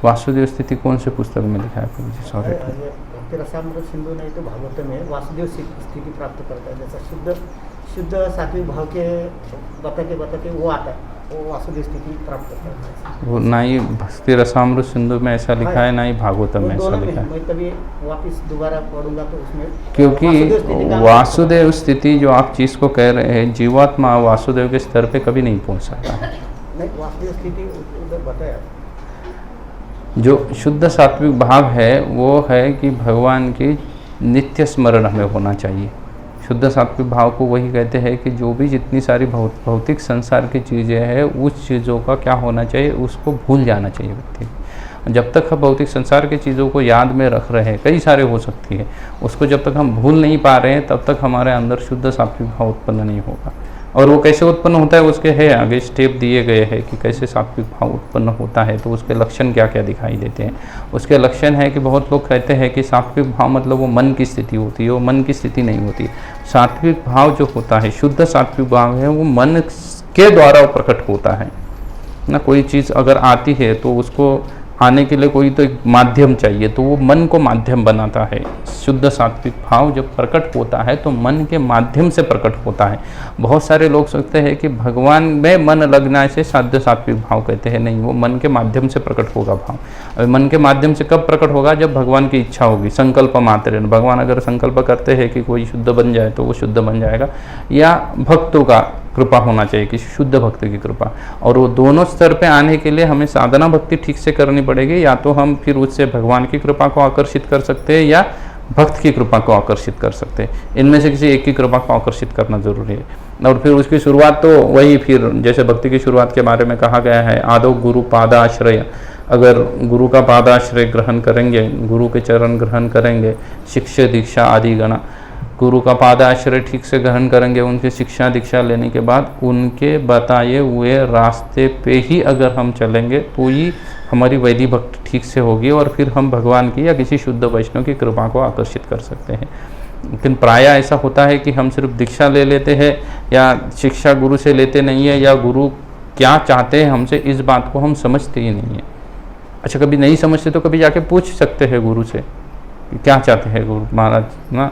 वासुदेव स्थिति कौन से पुस्तक में लिखा है प्रभु जी? सॉरी। ये भक्ति रसामृत सिंधु नहीं तो भागवत में वासुदेव स्थिति प्राप्त करता है, जैसा शुद्ध सात्विक भाव के बताते वो आता है, वो वासुदेव स्थिति प्राप्त करता है। वो ना ही भक्ति रसामृत सिंधु में ऐसा लिखा है, ना ही भागवतम में ऐसा लिखा है। मैं कभी वापस दोबारा पढ़ूंगा तो उसमें, क्योंकि वासुदेव स्थिति जो आप चीज़ को कह रहे हैं, जीवात्मा वासुदेव के स्तर पे कभी नहीं पहुंच सकता है। नहीं, वासुदेव स्थिति उधर बताया। जो शुद्ध सात्विक भाव है वो है कि भगवान की नित्य स्मरण हमें होना चाहिए। शुद्ध सात्विक भाव को वही कहते हैं कि जो भी जितनी सारी भौतिक संसार की चीज़ें हैं, उस चीज़ों का क्या होना चाहिए, उसको भूल जाना चाहिए व्यक्ति। जब तक हम भौतिक संसार की चीज़ों को याद में रख रहे हैं, कई सारे हो सकती है, उसको जब तक हम भूल नहीं पा रहे हैं, तब तक हमारे अंदर शुद्ध सात्विक भाव उत्पन्न नहीं होगा। और वो कैसे उत्पन्न होता है उसके है आगे स्टेप दिए गए हैं कि कैसे सात्विक भाव उत्पन्न होता है, तो उसके लक्षण क्या क्या दिखाई देते हैं। उसके लक्षण है कि बहुत लोग कहते हैं कि सात्विक भाव मतलब वो मन की स्थिति होती है, वो मन की स्थिति नहीं होती। सात्विक भाव जो होता है, शुद्ध सात्विक भाव है, वो मन के द्वारा प्रकट होता है ना। कोई चीज़ अगर आती है तो उसको आने के लिए कोई तो एक माध्यम चाहिए, तो वो मन को माध्यम बनाता है। शुद्ध सात्विक भाव जब प्रकट होता है तो मन के माध्यम से प्रकट होता है। बहुत सारे लोग सोचते हैं कि भगवान में मन लगना से शुद्ध सात्विक भाव कहते हैं, नहीं, वो मन के माध्यम से प्रकट होगा भाव। अब मन के माध्यम से कब प्रकट होगा? जब भगवान की इच्छा होगी, संकल्प मात्र। भगवान अगर संकल्प करते हैं कि कोई शुद्ध बन जाए तो वो शुद्ध बन जाएगा, या भक्तों का कृपा होना चाहिए कि शुद्ध भक्त की कृपा। और वो दोनों स्तर पे आने के लिए हमें साधना भक्ति ठीक से करनी पड़ेगी। या तो हम फिर उससे भगवान की कृपा को आकर्षित कर सकते हैं या भक्त की कृपा को आकर्षित कर सकते हैं। इनमें से किसी एक की कृपा को आकर्षित करना जरूरी है। और फिर उसकी शुरुआत तो वही, फिर जैसे भक्ति की शुरुआत के बारे में कहा गया है, आदो गुरु पादाश्रय। अगर गुरु का पादाश्रय ग्रहण करेंगे, गुरु के चरण ग्रहण करेंगे, शिक्षा दीक्षा आदि गणा, गुरु का पादाश्रय ठीक से ग्रहण करेंगे, उनकी शिक्षा दीक्षा लेने के बाद उनके बताए हुए रास्ते पे ही अगर हम चलेंगे तो ही हमारी वैदिक भक्ति ठीक से होगी, और फिर हम भगवान की या किसी शुद्ध वैष्णव की कृपा को आकर्षित कर सकते हैं। लेकिन प्राय ऐसा होता है कि हम सिर्फ दीक्षा ले लेते हैं या शिक्षा गुरु से लेते नहीं है, या गुरु क्या चाहते हैं हमसे इस बात को हम समझते ही नहीं है। अच्छा, कभी नहीं समझते तो कभी जाके पूछ सकते हैं गुरु से कि क्या चाहते हैं गुरु महाराज ना,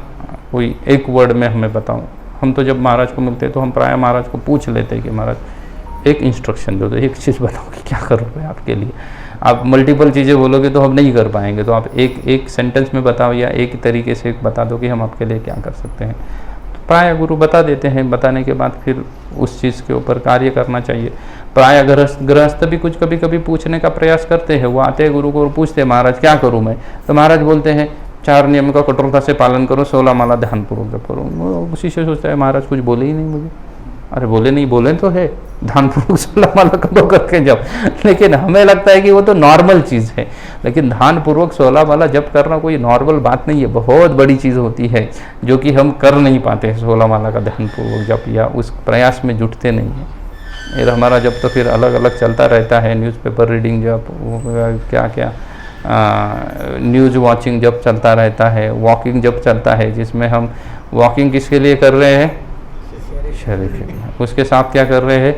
कोई एक वर्ड में हमें बताओ। हम तो जब महाराज को मिलते हैं तो हम प्राय महाराज को पूछ लेते हैं कि महाराज एक इंस्ट्रक्शन दो, तो एक चीज़ बताओ कि क्या करूँ मैं आपके लिए। आप मल्टीपल चीज़ें बोलोगे तो हम नहीं कर पाएंगे, तो आप एक सेंटेंस में बताओ या एक तरीके से बता दो कि हम आपके लिए क्या कर सकते हैं। तो प्राय गुरु बता देते हैं। बताने के बाद फिर उस चीज़ के ऊपर कार्य करना चाहिए। प्राय गृहस्थ भी कुछ कभी कभी पूछने का प्रयास करते हैं। वो आते हैं गुरु को और पूछते हैं महाराज क्या करूँ मैं, तो महाराज बोलते हैं 4 नियम का कठोरता से पालन करो, 16 माला ध्यानपूर्वक जप करो। वो उसी से सोचता है महाराज कुछ बोले ही नहीं मुझे। अरे बोले नहीं, बोले तो है, ध्यानपूर्वक 16 माला करो करके जप। लेकिन हमें लगता है कि वो तो नॉर्मल चीज़ है, लेकिन ध्यानपूर्वक 16 माला जप करना कोई नॉर्मल बात नहीं है, बहुत बड़ी चीज़ होती है जो कि हम कर नहीं पाते हैं। 16 माला का ध्यानपूर्वक जप या उस प्रयास में जुटते नहीं हैं। फिर हमारा जब तो फिर अलग अलग चलता रहता है, न्यूज़पेपर रीडिंग जब, क्या क्या न्यूज़ वॉचिंग जब चलता रहता है, वॉकिंग जब चलता है, जिसमें हम वॉकिंग किसके लिए कर रहे हैं? शरीर के लिए। उसके साथ क्या कर रहे हैं?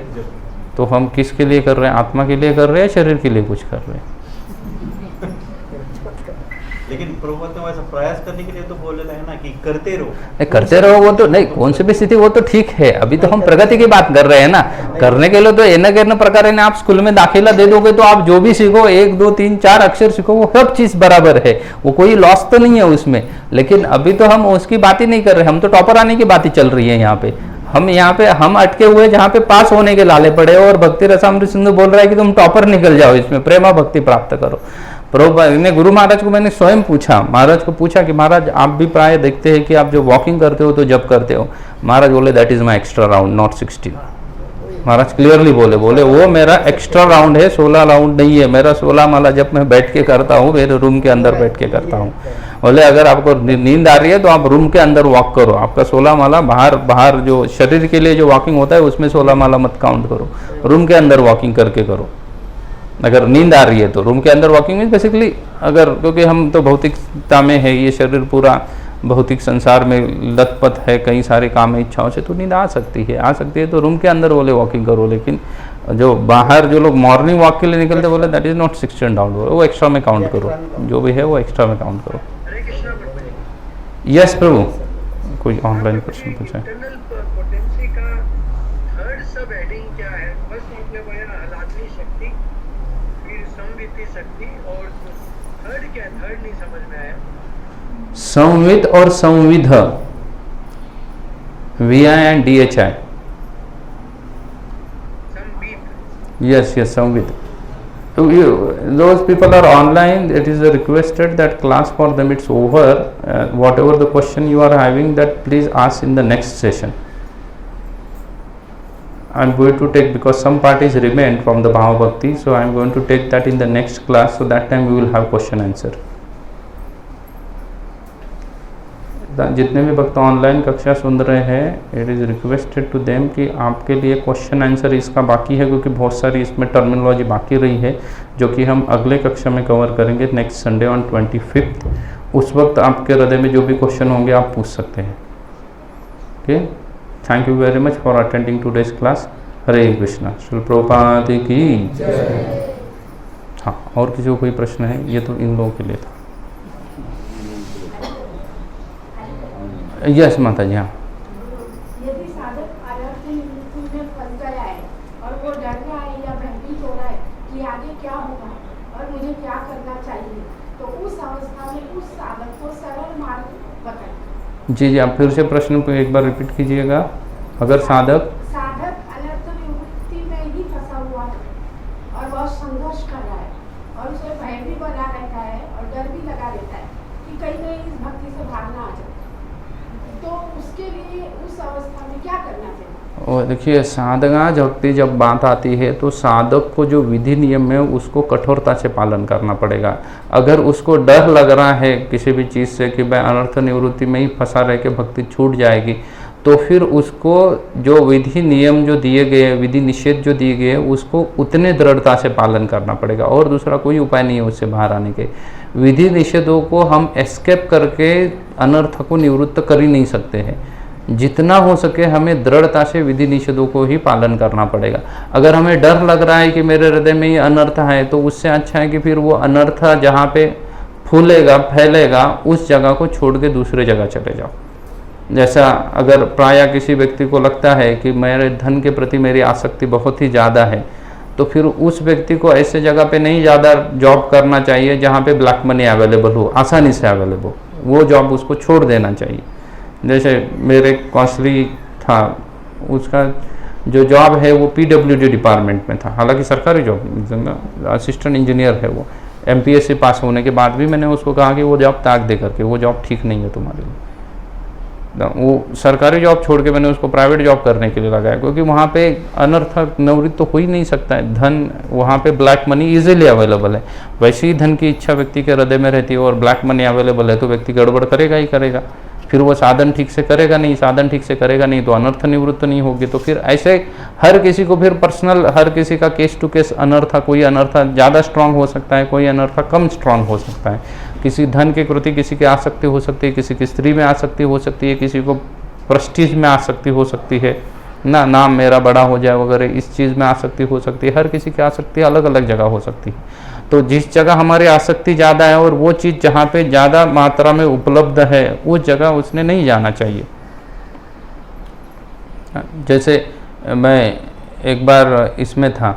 तो हम किसके लिए कर रहे हैं? आत्मा के लिए कर रहे हैं, शरीर के लिए कुछ कर रहे हैं। लेकिन प्रभुपाद ने वैसा प्रयास करने के लिए तो बोले है ना कि करते रहो। नहीं करते रहो, वो तो नहीं, कौन सी भी स्थिति वो तो ठीक है। अभी तो हम प्रगति की बात कर रहे हैं ना। करने के लिए तो एन प्रकार है ना, आप स्कूल में दाखिला दे दोगे तो आप जो भी सीखो, 1 2 3 4 अक्षर सीखो, वो सब चीज बराबर है, वो कोई लॉस तो नहीं है उसमें। लेकिन अभी तो हम उसकी बात ही नहीं कर रहे, हम तो टॉपर आने की बात ही चल रही है यहाँ पे। हम अटके हुए जहाँ पे पास होने के लाले पड़े, और भक्ति रसामृत सिंधु बोल रहा है कि तुम टॉपर निकल जाओ, इसमें प्रेमा भक्ति प्राप्त करो। प्रभुपाद गुरु महाराज को मैंने स्वयं पूछा, महाराज को पूछा कि महाराज आप भी प्राय देखते हैं कि आप जो वॉकिंग करते हो तो जब करते हो। महाराज बोले that is my extra round not 60। Maharaj clearly बोले वो मेरा एक्स्ट्रा राउंड है, 16 राउंड नहीं है। मेरा 16 माला जब मैं बैठ के करता हूँ, मेरे रूम के अंदर बैठ के करता हूँ। बोले अगर आपको नींद आ रही है तो आप रूम के अंदर वॉक करो, आपका 16 माला बाहर जो शरीर के लिए जो वॉकिंग होता है उसमें 16 माला मत काउंट करो, रूम के अंदर वॉकिंग करके करो। अगर नींद आ रही है तो रूम के अंदर वॉकिंग में बेसिकली, अगर क्योंकि हम तो भौतिकता में है, ये शरीर पूरा भौतिक संसार में लथपथ है कई सारे काम इच्छाओं से, तो नींद आ सकती है तो रूम के अंदर बोले वॉकिंग करो। लेकिन जो बाहर जो लोग मॉर्निंग वॉक के लिए निकलते बोले दैट इज नॉट 16 डाउन, वो एक्स्ट्रा में काउंट करो, जो भी है वो एक्स्ट्रा में काउंट करो। हरे कृष्णा प्रभु। यस प्रभु, कोई ऑनलाइन क्वेश्चन पूछा है? इंटरनल पोटेंसी का थर्ड सब हेडिंग क्या है? बस मतलब है आह्लादनी शक्ति, फिर संवित्ति शक्ति, और थर्ड क्या है? थर्ड नहीं समझ में आया। संवित और संविध, VINDHI। Yes, Samvid. Those people are online. It is requested that class for them it's over. Whatever the question you are having, that please ask in the next session. I am going to take, because some parties remained from the Bhava Bhakti, so I am going to take that in the next class. So that time we will have question answer. जितने भी भक्त ऑनलाइन कक्षा सुन रहे हैं, it is requested to them कि आपके लिए क्वेश्चन आंसर इसका बाकी है, क्योंकि बहुत सारी इसमें टर्मिनोलॉजी बाकी रही है जो कि हम अगले कक्षा में कवर करेंगे नेक्स्ट संडे ऑन 25th। उस वक्त आपके हृदय में जो भी क्वेश्चन होंगे आप पूछ सकते हैं। Okay, thank you very much for attending today's class. Hare Krishna. Srila Prabhupada की। हाँ, और किसी को कोई प्रश्न है? ये तो इन लोगों के लिए था। यस माता जी। हाँ, यदि साधक अलग से मृत्यु में फंस गया है और वो डर रहा है या भयभीत हो रहा है कि आगे क्या होगा और मुझे क्या करना चाहिए, तो उस अवस्था में उस साधक को सरल मार्ग बताइए। जी जी, आप फिर से प्रश्न को एक बार रिपीट कीजिएगा। अगर साधक अनर्थ निवृत्ति में ही फंसा हुआ है और बहुत संघर्ष कर रहा है और उसे भय भी बना रहता है और डर भी लगा रहता है कि कहीं कहीं इस भक्ति से भागना आ जाए, तो उसके लिए उस अवस्था में क्या करना चाहिए? और देखिए, साधना भक्ति जब बात आती है तो साधक को जो विधि नियम है उसको कठोरता से पालन करना पड़ेगा। अगर उसको डर लग रहा है किसी भी चीज़ से कि मैं अनर्थ निवृत्ति में ही फंसा रह के भक्ति छूट जाएगी, तो फिर उसको जो विधि नियम जो दिए गए, विधि निषेध जो दिए गए, उसको उतने दृढ़ता से पालन करना पड़ेगा और दूसरा कोई उपाय नहीं है उससे बाहर आने के। विधि निषेधों को हम एस्केप करके अनर्थ को निवृत्त कर ही नहीं सकते हैं। जितना हो सके हमें दृढ़ता से विधि निषेधों को ही पालन करना पड़ेगा। अगर हमें डर लग रहा है कि मेरे हृदय में ये अनर्थ है, तो उससे अच्छा है कि फिर वो अनर्थ जहाँ पे फूलेगा फैलेगा उस जगह को छोड़ के दूसरे जगह चले जाओ। जैसा अगर प्राय किसी व्यक्ति को लगता है कि मेरे धन के प्रति मेरी आसक्ति बहुत ही ज़्यादा है, तो फिर उस व्यक्ति को ऐसे जगह पे नहीं ज़्यादा जॉब करना चाहिए जहाँ पे ब्लैक मनी अवेलेबल हो, आसानी से अवेलेबल, वो जॉब उसको छोड़ देना चाहिए। जैसे मेरे कौशली था, उसका जो जॉब है वो PWD डिपार्टमेंट में था, हालांकि सरकारी जॉब, असिस्टेंट इंजीनियर है वो। MPSC पास होने के बाद भी मैंने उसको कहा कि वो जॉब त्याग दे करके, वो जॉब ठीक नहीं है तुम्हारे लिए। वो सरकारी जॉब छोड़ के मैंने उसको प्राइवेट जॉब करने के लिए लगाया, क्योंकि वहाँ पे अनर्थ निवृत्त तो हो ही नहीं सकता है। धन वहाँ पे ब्लैक मनी इजीली अवेलेबल है। वैसे ही धन की इच्छा व्यक्ति के हृदय में रहती है और ब्लैक मनी अवेलेबल है, तो व्यक्ति गड़बड़ करेगा ही करेगा। फिर वो साधन ठीक से करेगा नहीं, साधन ठीक से करेगा नहीं तो अनर्थ निवृत्त नहीं होगी। तो फिर ऐसे हर किसी को फिर पर्सनल, हर किसी का केस टू केस अनर्थ, कोई अनर्थ ज़्यादा स्ट्रांग हो सकता है, कोई अनर्थ कम स्ट्रांग हो सकता है। किसी धन के प्रति किसी की आसक्ति हो सकती है, किसी की स्त्री में आसक्ति हो सकती है, किसी को प्रेस्टीज में आसक्ति हो सकती है ना, नाम मेरा बड़ा हो जाए वगैरह, इस चीज़ में आसक्ति हो सकती है। हर किसी की आसक्ति अलग अलग जगह हो सकती है। तो जिस जगह हमारी आसक्ति ज़्यादा है और वो चीज़ जहाँ पे ज़्यादा मात्रा में उपलब्ध है उस जगह उसने नहीं जाना चाहिए। जैसे मैं एक बार इसमें था,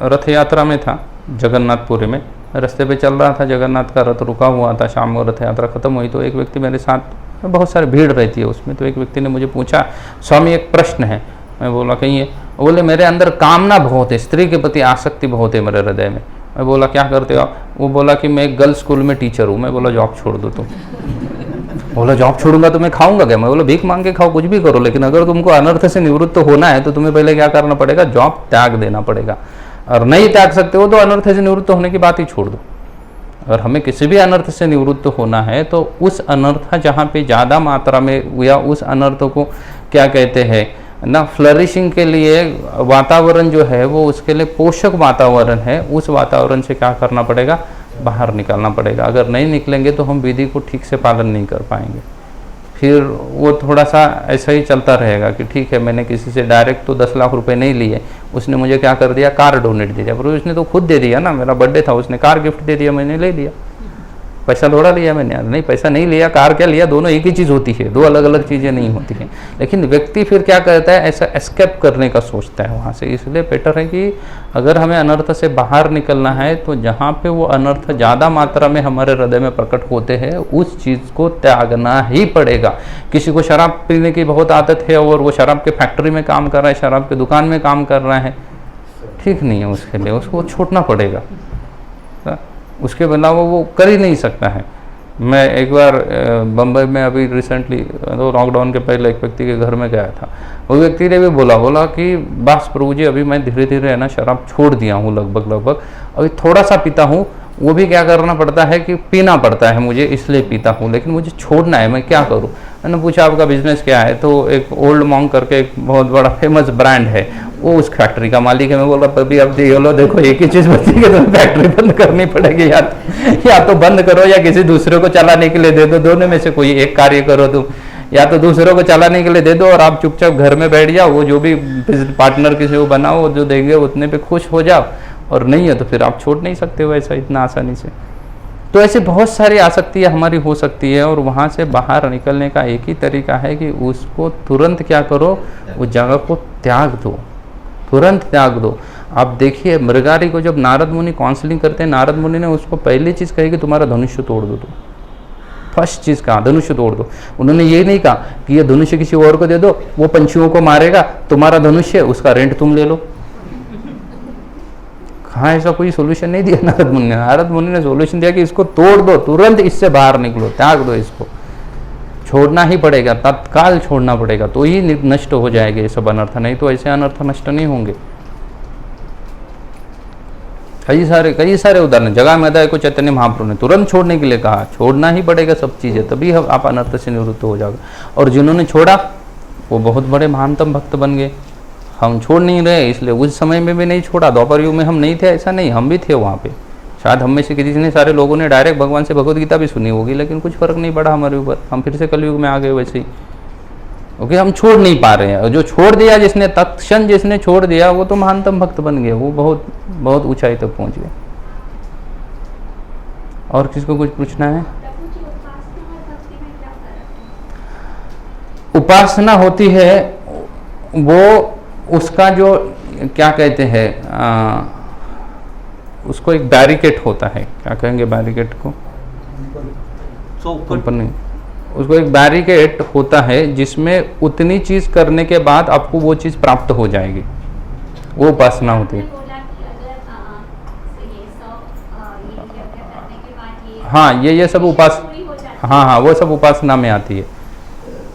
रथ यात्रा में था जगन्नाथपुरी में, रास्ते पे चल रहा था, जगन्नाथ का रथ रुका हुआ था, शाम को रथ यात्रा खत्म हुई तो एक व्यक्ति मेरे साथ, बहुत सारी भीड़ रहती है उसमें, तो एक व्यक्ति ने मुझे पूछा, स्वामी एक प्रश्न है। मैं बोला कहिए। बोले मेरे अंदर कामना बहुत है, स्त्री के प्रति आसक्ति बहुत है मेरे हृदय में। मैं बोला क्या करते हो आप? वो बोला कि मैं एक गर्ल्स स्कूल में टीचर हूँ। मैं बोला जॉब छोड़ दो तुम। बोला जॉब छोड़ूंगा तो मैं खाऊंगा क्या? मैं बोला भीख मांग के खाओ, कुछ भी करो, लेकिन अगर तुमको अनर्थ से निवृत्त होना है तो तुम्हें पहले क्या करना पड़ेगा? जॉब त्याग देना पड़ेगा। और नहीं त्याग सकते हो तो अनर्थ से निवृत्त होने की बात ही छोड़ दो। अगर हमें किसी भी अनर्थ से निवृत्त होना है तो उस अनर्थ जहाँ पे ज़्यादा मात्रा में, या उस अनर्थ को क्या कहते हैं ना, फ्लरिशिंग के लिए वातावरण जो है वो उसके लिए पोषक वातावरण है, उस वातावरण से क्या करना पड़ेगा? बाहर निकलना पड़ेगा। अगर नहीं निकलेंगे तो हम विधि को ठीक से पालन नहीं कर पाएंगे। फिर वो थोड़ा सा ऐसा ही चलता रहेगा कि ठीक है, मैंने किसी से डायरेक्ट तो 10 लाख रुपए नहीं लिए, उसने मुझे क्या कर दिया, कार डोनेट दे दिया। पर उसने तो खुद दे दिया ना, मेरा बर्थडे था, उसने कार गिफ्ट दे दिया, मैंने ले लिया। पैसा थोड़ा लिया मैंने, नहीं पैसा नहीं लिया, कार क्या लिया, दोनों एक ही चीज़ होती है, दो अलग अलग चीज़ें नहीं होती हैं। लेकिन व्यक्ति फिर क्या करता है, ऐसा एस्केप करने का सोचता है वहाँ से। इसलिए बेटर है कि अगर हमें अनर्थ से बाहर निकलना है तो जहाँ पे वो अनर्थ ज़्यादा मात्रा में हमारे हृदय में प्रकट होते हैं उस चीज़ को त्यागना ही पड़ेगा। किसी को शराब पीने की बहुत आदत है और वो शराब के फैक्ट्री में काम कर रहा है, शराब की दुकान में काम कर रहा है, ठीक नहीं है उसके लिए, उसको छोड़ना पड़ेगा। उसके अलावा वो कर ही नहीं सकता है। मैं एक बार बम्बई में अभी रिसेंटली तो लॉकडाउन के पहले एक व्यक्ति के घर में गया था। वो व्यक्ति ने भी बोला कि बस प्रभु जी, अभी मैं धीरे धीरे है ना शराब छोड़ दिया हूँ, लगभग अभी थोड़ा सा पीता हूँ, वो भी क्या करना पड़ता है कि पीना पड़ता है मुझे, इसलिए पीता हूँ, लेकिन मुझे छोड़ना है, मैं क्या करूँ। मैंने पूछा आपका बिजनेस क्या है, तो एक ओल्ड मॉन्क करके एक बहुत बड़ा फेमस ब्रांड है, वो उस फैक्ट्री का मालिक है। मैं बोला अभी अब देखो एक ही चीज़ बची है, तो फैक्ट्री बंद करनी पड़ेगी, या तो बंद करो या किसी दूसरे को चलाने के लिए दे दो, दोनों में से कोई एक कार्य करो तुम, या तो दूसरों को चलाने के लिए दे दो और आप चुपचाप घर में बैठ जाओ, वो जो भी पार्टनर किसी को बनाओ, जो देंगे उतने पे खुश हो जाओ, और नहीं है तो फिर आप छोड़ नहीं सकते हो ऐसा इतना आसानी से। तो ऐसे बहुत सारी आसक्तियाँ हमारी हो सकती है और वहाँ से बाहर निकलने का एक ही तरीका है कि उसको तुरंत क्या करो, उस जगह को त्याग दो, तुरंत त्याग दो। आप देखिए मृगारी को जब नारद मुनि काउंसलिंग करते हैं, नारद मुनि ने उसको पहली चीज़ कही कि तुम्हारा धनुष्य तोड़ दो, तुम फर्स्ट चीज़ कहा धनुष्य तोड़ दो। उन्होंने ये नहीं कहा कि ये धनुष्य किसी और को दे दो, वो पंछियों को मारेगा, तुम्हारा धनुष्य उसका रेंट तुम ले लो। हाँ, ऐसा कोई सोल्यूशन नहीं दिया नारद मुनि ने। नारद मुनि ने सोल्यूशन दिया कि इसको तोड़ दो, तुरंत इससे बाहर निकलो, त्याग दो, इसको छोड़ना ही पड़ेगा, तत्काल छोड़ना पड़ेगा, तो ही नष्ट हो जाएंगे ये सब अनर्थ, नहीं तो ऐसे अनर्थ नष्ट नहीं होंगे। कई सारे उदाहरण जगह में को चैतन्य महाप्रभु ने तुरंत छोड़ने के लिए कहा, छोड़ना ही पड़ेगा सब चीज़ें, तभी आप अनर्थ से निवृत्त हो जाओगे। और जिन्होंने छोड़ा वो बहुत बड़े महानतम भक्त बन गए। हम छोड़ नहीं रहे, इसलिए उस समय में भी नहीं छोड़ा। द्वापर युग में हम नहीं थे, ऐसा नहीं, हम भी थे वहाँ पे। शायद हम में से किसी सारे लोगों ने डायरेक्ट भगवान से भगवत गीता भी सुनी होगी, लेकिन कुछ फर्क नहीं पड़ा हमारे ऊपर, हम फिर से कलयुग में आ गए वैसे ही, क्योंकि हम छोड़ नहीं पा रहे हैं। जो छोड़ दिया, जिसने तत्क्षण जिसने छोड़ दिया, वो तो महानतम भक्त बन गए, वो बहुत बहुत ऊंचाई तक पहुंच गए। और किसको कुछ पूछना है? उपासना होती है वो उसका जो क्या कहते हैं, उसको एक बैरिकेड होता है, क्या कहेंगे बैरिकेड को, नहीं, उसको एक बैरिकेड होता है जिसमें उतनी चीज करने के बाद आपको वो चीज प्राप्त हो जाएगी, वो उपासना होती है। हाँ, ये सब हाँ, वो सब उपासना में आती है।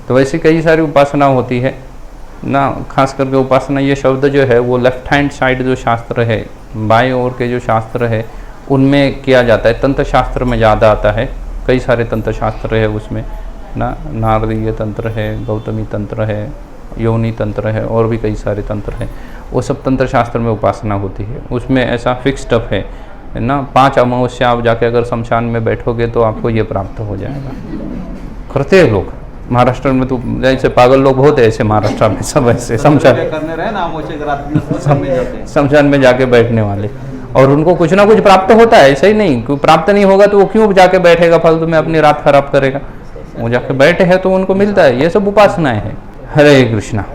तो वैसे कई सारी उपासना होती है ना, खास करके उपासना ये शब्द जो है वो लेफ्ट हैंड साइड जो शास्त्र है, बाएं ओर के जो शास्त्र है उनमें किया जाता है। तंत्र शास्त्र में ज़्यादा आता है, कई सारे तंत्र शास्त्र है उसमें ना, नारदीय तंत्र है, गौतमी तंत्र है, योनि तंत्र है, और भी कई सारे तंत्र हैं। वो सब तंत्र शास्त्र में उपासना होती है। उसमें ऐसा फिक्स स्टफ है ना, 5 अमावस्या आप जाके अगर शमशान में बैठोगे तो आपको ये प्राप्त हो जाएगा। करते हैं लोग महाराष्ट्र में, तो जैसे पागल लोग बहुत है ऐसे महाराष्ट्र में, सब ऐसे शमशान में जाके बैठने वाले, और उनको कुछ ना कुछ प्राप्त होता है, ऐसा ही नहीं कोई प्राप्त नहीं होगा तो वो क्यों जाके बैठेगा फालतू में अपनी रात खराब करेगा। वो जाके बैठे हैं तो उनको मिलता है। ये सब उपासनाएं हैं। हरे कृष्णा।